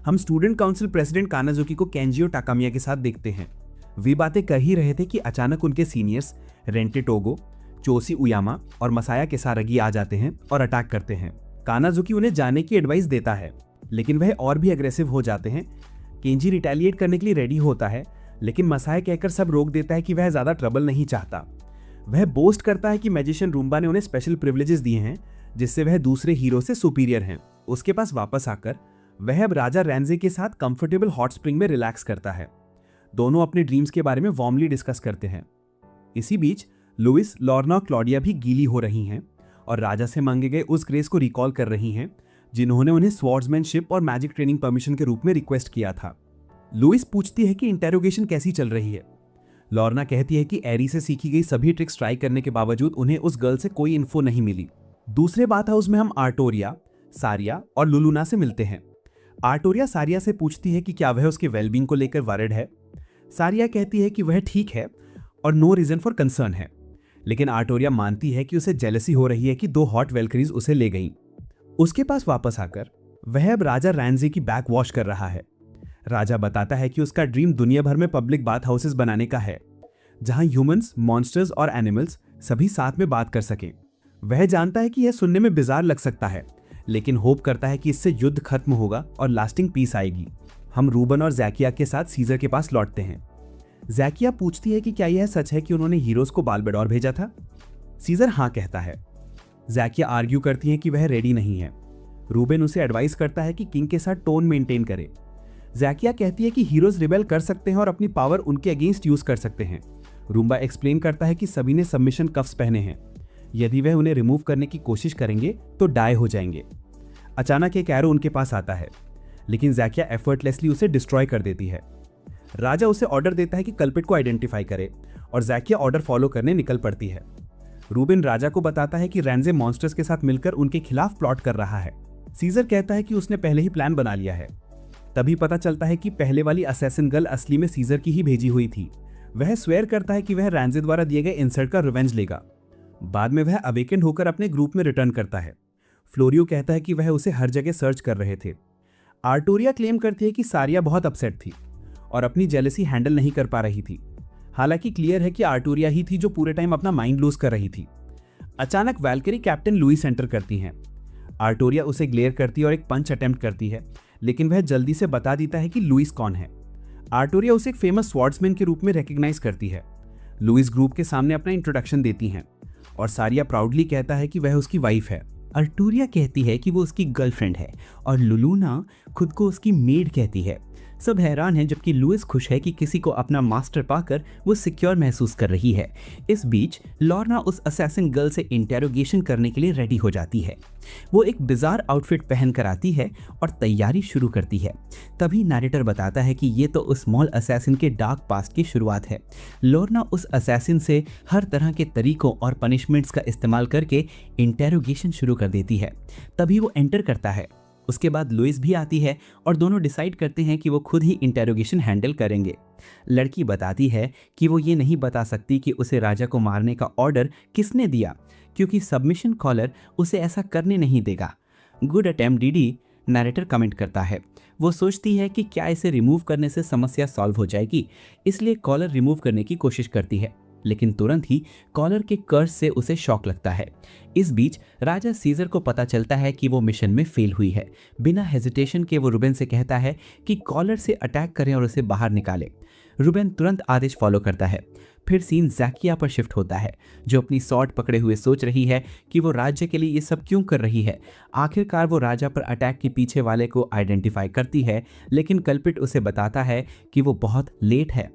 हम स्टूडेंट काउंसिल प्रेसिडेंट कानाजुकी को केंजियो टाकामिया के साथ देखते हैं। वे बातें कर ही रहे थे कि अचानक उनके सीनियर्स रेंटे टोगो, चोसी उयामा और मसाया केसारगी आ जाते हैं और अटैक करते हैं। कानाजुकी उन्हें जाने की एडवाइस देता है, लेकिन वह और भी अग्रेसिव हो जाते हैं। केंजी रिटेलिएट करने के लिए रेडी होता है, लेकिन मसाया कहकर सब रोक देता है कि वह ज्यादा ट्रबल नहीं चाहता। वह बोस्ट करता है कि मैजिशियन रूम्बा ने उन्हें स्पेशल प्रिविलेजेस दिए हैं, जिससे वह दूसरे हीरो से सुपीरियर हैं। उसके पास वापस आकर वह अब राजा रैंजे के साथ कंफर्टेबल हॉट स्प्रिंग में रिलैक्स करता है। दोनों अपने ड्रीम्स के बारे में वार्मली डिस्कस करते हैं। इसी बीच लुइस, लॉर्ना और क्लॉडिया भी गीली हो रही हैं और राजा से मांगे गए उस ग्रेस को रिकॉल कर रही हैं जिन्होंने उन्हें स्वॉर्ड्समैनशिप और मैजिक ट्रेनिंग परमिशन के रूप में रिक्वेस्ट किया था। लुइस पूछती है कि इंटेरोगेशन कैसी चल रही है। लॉर्ना कहती है कि एरी से सीखी गई सभी ट्रिक्स ट्राई करने के बावजूद उन्हें उस गर्ल से कोई इन्फो नहीं मिली। दूसरे बात हाउस में हम आर्टोरिया, सारिया और लुलुना से मिलते हैं। आर्टोरिया सारिया से पूछती है कि क्या वह उसके वेलबींग को लेकर वरिड है। सारिया कहती है कि वह ठीक है और नो रीजन फॉर कंसर्न है, लेकिन आर्टोरिया मानती है कि उसे जेलसी हो रही है कि 2 हॉट वेलकरीज उसे ले गईं। उसके पास वापस आकर वह अब राजा रैंजे की बैक वॉश कर रहा है। राजा बताता है कि उसका ड्रीम दुनिया भर में पब्लिक बाथ हाउसेस बनाने का है, जहां ह्यूमंस, मॉन्स्टर्स और एनिमल्स सभी साथ में बात कर सकें। वह जानता है कि यह सुनने में बिजार लग सकता है, लेकिन होप करता है कि इससे युद्ध खत्म होगा और लास्टिंग पीस आएगी। हम रूबन और जैकिया के साथ सीजर के पास लौटते हैं। जैकिया पूछती है कि क्या यह सच है कि उन्होंने हीरोज को बाल्बडोर भेजा था। सीजर हाँ कहता है। जैकिया आर्ग्यू करती है कि वह रेडी नहीं है। रूबन उसे एडवाइस करता है कि किंग के साथ टोन मेंटेन करे। जैकिया कहती है कि हीरोज रिबेल कर सकते हैं और अपनी पावर उनके अगेंस्ट यूज कर सकते हैं। रूम्बा एक्सप्लेन करता है कि सभी ने सबमिशन कफ्स पहने हैं, यदि वह उन्हें रिमूव करने की कोशिश करेंगे तो डाई हो जाएंगे। अचानक एक एरो उनके पास आता है, लेकिन जैकिया एफर्टलेसली उसे डिस्ट्रॉय कर देती है। राजा उसे ऑर्डर देता है कि कल्पिट को आइडेंटिफाई करे और जैकिया ऑर्डर फॉलो करने निकल पड़ती है। रूबिन राजा को बताता है कि रैंजे मॉन्स्टर्स के साथ मिलकर उनके खिलाफ प्लॉट कर रहा है। सीजर कहता है कि उसने पहले ही प्लान बना लिया है। तभी पता चलता है कि पहले वाली असैसिन गर्ल असली में सीजर की ही भेजी हुई थी। वह स्वेयर करता है कि वह रैंजे द्वारा दिए गए इंसल्ट का रिवेंज लेगा। बाद में वह अवेकेंड होकर अपने ग्रुप में रिटर्न करता है। फ्लोरियो कहता है कि वह उसे हर जगह सर्च कर रहे थे। आर्टोरिया क्लेम करती है कि सारिया बहुत अपसेट थी और अपनी जेलसी हैंडल नहीं कर पा रही थी। हालांकि क्लियर है कि आर्टोरिया ही थी जो पूरे टाइम अपना माइंड लूज कर रही थी। अचानक वैल्करी कैप्टन लुइस एंटर करती हैं। आर्टोरिया उसे ग्लेयर करती है और एक पंच अटेम्प्ट करती है, लेकिन वह जल्दी से बता देता है कि लुइस कौन है। आर्टोरिया उसे एक फेमस स्वॉर्ड्समैन के रूप में रिकॉग्नाइज करती है। लुइस ग्रुप के सामने अपना इंट्रोडक्शन देती हैं और सारिया प्राउडली कहता है कि वह उसकी वाइफ है। आर्टोरिया कहती है कि वो उसकी गर्लफ्रेंड है और लुलूना खुद को उसकी मेड कहती है। सब हैरान हैं, जबकि लुइस खुश है कि किसी को अपना मास्टर पाकर वो सिक्योर महसूस कर रही है। इस बीच लॉर्ना उस असैसिन गर्ल से इंटेरोगेशन करने के लिए रेडी हो जाती है। वो एक बिजार आउटफिट पहन कर आती है और तैयारी शुरू करती है। तभी नैरेटर बताता है कि ये तो उस स्मॉल असैसिन के डार्क पास्ट की शुरुआत है। लॉर्ना उस असैसिन से हर तरह के तरीकों और पनिशमेंट्स का इस्तेमाल करके इंटेरोगेशन शुरू कर देती है। तभी वो एंटर करता है। उसके बाद लुइस भी आती है और दोनों डिसाइड करते हैं कि वो खुद ही इंटेरोगेशन हैंडल करेंगे। लड़की बताती है कि वो ये नहीं बता सकती कि उसे राजा को मारने का ऑर्डर किसने दिया, क्योंकि सबमिशन कॉलर उसे ऐसा करने नहीं देगा। Good attempt DD, narrator comment करता है। वो सोचती है कि क्या इसे रिमूव करने से समस्या सॉल्व हो जाएगी, इसलिए कॉलर रिमूव करने की कोशिश करती है, लेकिन तुरंत ही कॉलर के कर्स से उसे शॉक लगता है। इस बीच राजा सीजर को पता चलता है कि वो मिशन में फेल हुई है। बिना हेजिटेशन के वो रुबेन से कहता है कि कॉलर से अटैक करें और उसे बाहर निकालें। रुबेन तुरंत आदेश फॉलो करता है। फिर सीन ज़ैकिया पर शिफ्ट होता है, जो अपनी सॉर्ड पकड़े हुए सोच रही है कि वो राज्य के लिए ये सब क्यों कर रही है। आखिरकार वो राजा पर अटैक के पीछे वाले को आइडेंटिफाई करती है, लेकिन कल्पिट उसे बताता है कि वो बहुत लेट है।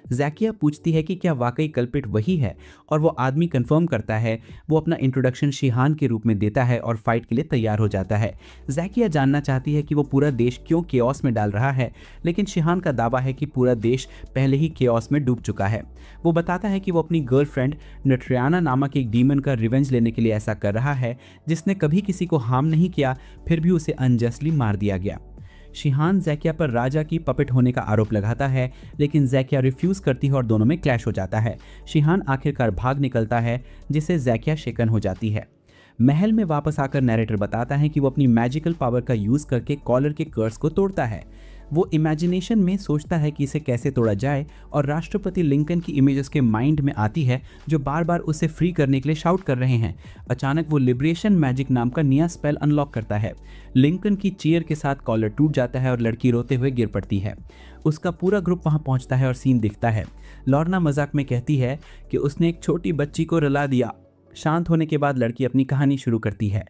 ज़ैकिया पूछती है कि क्या वाकई कल्पिट वही है, और वो आदमी कंफर्म करता है। वो अपना इंट्रोडक्शन शिहान के रूप में देता है और फाइट के लिए तैयार हो जाता है। ज़ैकिया जानना चाहती है कि वो पूरा देश क्यों केओस में डाल रहा है, लेकिन शिहान का दावा है कि पूरा देश पहले ही केओस में डूब चुका है। वो बताता है कि वो अपनी गर्लफ्रेंड नट्रियाना नामक एक डीमन का रिवेंज लेने के लिए ऐसा कर रहा है, जिसने कभी किसी को हार्म नहीं किया, फिर भी उसे अनजस्टली मार दिया गया। शिहान ज़ैकिया पर राजा की पपेट होने का आरोप लगाता है, लेकिन ज़ैकिया रिफ्यूज़ करती है और दोनों में क्लैश हो जाता है। शिहान आखिरकार भाग निकलता है, जिससे ज़ैकिया शेकन हो जाती है। महल में वापस आकर नैरेटर बताता है कि वो अपनी मैजिकल पावर का यूज़ करके कॉलर के कर्स को तोड़ता है। वो इमेजिनेशन में सोचता है कि इसे कैसे तोड़ा जाए, और राष्ट्रपति लिंकन की इमेजेस के माइंड में आती है, जो बार बार उसे फ्री करने के लिए शाउट कर रहे हैं। अचानक वो लिबरेशन मैजिक नाम का नया स्पेल अनलॉक करता है। लिंकन की चीयर के साथ कॉलर टूट जाता है और लड़की रोते हुए गिर पड़ती है। उसका पूरा ग्रुप वहां पहुंचता है और सीन दिखता है। लॉर्ना मजाक में कहती है कि उसने एक छोटी बच्ची को रुला दिया। शांत होने के बाद लड़की अपनी कहानी शुरू करती है।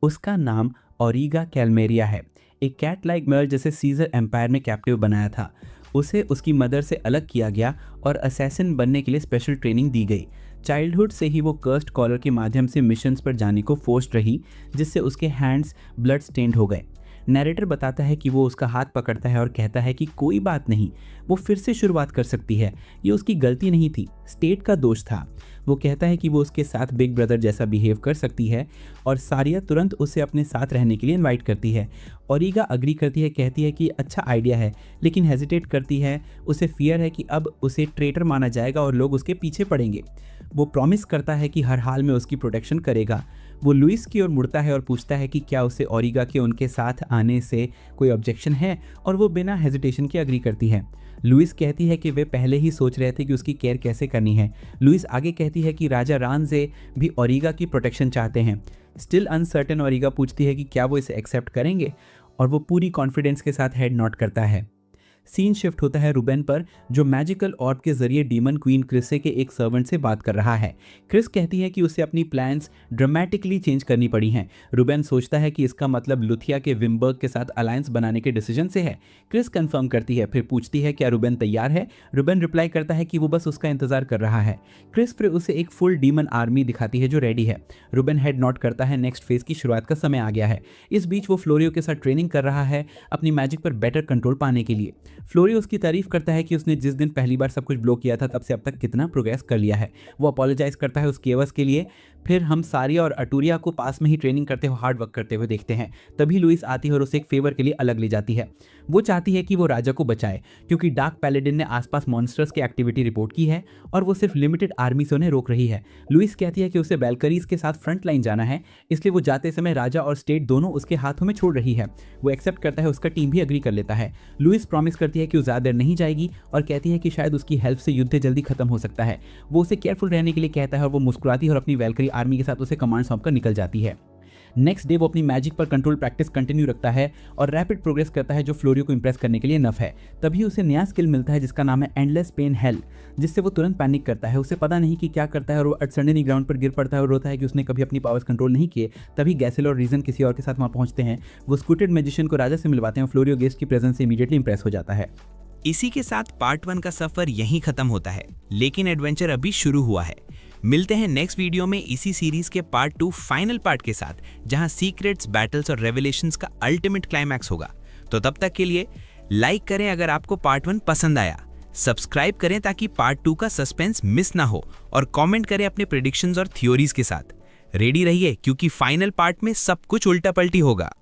उसका नाम ओरिगा कैलमेरिया है, एक कैट लाइक मर्ल जिसे सीजर एम्पायर में कैप्टिव बनाया था। उसे उसकी मदर से अलग किया गया और असैसिन बनने के लिए स्पेशल ट्रेनिंग दी गई। चाइल्डहुड से ही वो कर्स्ड कॉलर के माध्यम से मिशंस पर जाने को फोर्स्ड रही, जिससे उसके हैंड्स ब्लड स्टेन्ड हो गए। नैरेटर बताता है कि वो उसका हाथ पकड़ता है और कहता है कि कोई बात नहीं, वो फिर से शुरुआत कर सकती है, ये उसकी गलती नहीं थी, स्टेट का दोष था। वो कहता है कि वो उसके साथ बिग ब्रदर जैसा बिहेव कर सकती है, और सारिया तुरंत उसे अपने साथ रहने के लिए इनवाइट करती है। ओरिगा अग्री करती है, कहती है कि अच्छा आइडिया है, लेकिन हेजिटेट करती है। उसे फियर है कि अब उसे ट्रेटर माना जाएगा और लोग उसके पीछे पड़ेंगे। वो प्रॉमिस करता है कि हर हाल में उसकी प्रोटेक्शन करेगा। वो लुइस की ओर मुड़ता है और पूछता है कि क्या उसे ओरिगा के उनके साथ आने से कोई ऑब्जेक्शन है, और वो बिना हेजिटेशन के अग्री करती है। लुइस कहती है कि वे पहले ही सोच रहे थे कि उसकी केयर कैसे करनी है। लुइस आगे कहती है कि राजा रानजे भी ओरिगा की प्रोटेक्शन चाहते हैं। स्टिल अनसर्टेन ओरिगा पूछती है कि क्या वो इसे एक्सेप्ट करेंगे, और वो पूरी कॉन्फिडेंस के साथ हेड नॉट करता है। सीन शिफ्ट होता है रुबेन पर, जो मैजिकल ऑर्ब के जरिए डीमन क्वीन क्रिसे के एक सर्वेंट से बात कर रहा है। क्रिस कहती है कि उसे अपनी प्लान्स ड्रामेटिकली चेंज करनी पड़ी हैं। रुबेन सोचता है कि इसका मतलब लुथिया के विम्बर्ग के साथ अलायंस बनाने के डिसीजन से है। क्रिस कंफर्म करती है, फिर पूछती है क्या रुबेन तैयार है। रुबेन रिप्लाई करता है कि वो बस उसका इंतजार कर रहा है। क्रिस फिर उसे एक फुल डीमन आर्मी दिखाती है जो रेडी है। रुबेन हेड नॉट करता है, नेक्स्ट फेज की शुरुआत का समय आ गया है। इस बीच वो फ्लोरियो के साथ ट्रेनिंग कर रहा है अपनी मैजिक पर बेटर कंट्रोल पाने के लिए। फ्लोरियो उसकी तारीफ करता है कि उसने जिस दिन पहली बार सब कुछ ब्लॉक किया था तब से अब तक कितना प्रोग्रेस कर लिया है। वो अपोलोजाइज करता है उसके एवज के लिए। फिर हम सारिया और अटूरिया को पास में ही ट्रेनिंग करते हुए हार्ड वर्क करते हुए देखते हैं। तभी लुइस आती है और उसे एक फेवर के लिए अलग ले जाती है। वो चाहती है कि वो राजा को बचाए, क्योंकि डार्क पैलेडिन ने आसपास मॉन्स्टर्स की एक्टिविटी रिपोर्ट की है और वो सिर्फ लिमिटेड आर्मी से उन्हें रोक रही है। लुइस कहती है कि उसे बैलकरीज के साथ फ्रंट लाइन जाना है, इसलिए वो जाते समय राजा और स्टेट दोनों उसके हाथों में छोड़ रही है। वो एक्सेप्ट करता है, उसका टीम भी अग्री कर लेता है। लुइस प्रॉमिस करती है कि वो ज़्यादा देर नहीं जाएगी और कहती है कि शायद उसकी हेल्प से युद्ध जल्दी खत्म हो सकता है। वो उसे केयरफुल रहने के लिए कहता है और वो मुस्कुराती है और अपनी वैल्करी आर्मी के साथ उसे कमांड सौंप कर निकल जाती है। नेक्स्ट डे वो अपनी मैजिक पर कंट्रोल प्रैक्टिस कंटिन्यू रखता है और रैपिड प्रोग्रेस करता है, जो फ्लोरियो को इंप्रेस करने के लिए इनफ है। तभी उसे नया स्किल मिलता है जिसका नाम है एंडलेस पेन हेल, जिससे वो तुरंत पैनिक करता है। उसे पता नहीं कि क्या करता है और वो सडनली ग्राउंड पर गिर पड़ता है और रोता है कि उसने कभी अपनी पावर्स कंट्रोल नहीं किए। तभी गैसेल और रीजन किसी और के साथ वहाँ पहुँचते हैं। वो स्कूटेड मैजिशियन को राजा से मिलवाते हैं और फ्लोरियो गेस्ट की प्रेजेंस से इमीडिएटली इंप्रेस हो जाता है। इसी के साथ पार्ट 1 का सफर यहीं खत्म होता है, लेकिन एडवेंचर अभी शुरू हुआ है। मिलते हैं नेक्स्ट वीडियो में इसी सीरीज के पार्ट 2 फाइनल पार्ट के साथ, जहां सीक्रेट्स, बैटल्स और रेवलेशंस का अल्टीमेट क्लाइमैक्स होगा। तो तब तक के लिए लाइक करें अगर आपको पार्ट 1 पसंद आया, सब्सक्राइब करें ताकि पार्ट 2 का सस्पेंस मिस ना हो, और कमेंट करें अपने प्रेडिक्शंस और थ्योरीज के साथ। रेडी रहिए क्योंकि फाइनल पार्ट में सब कुछ उल्टा पल्टी होगा।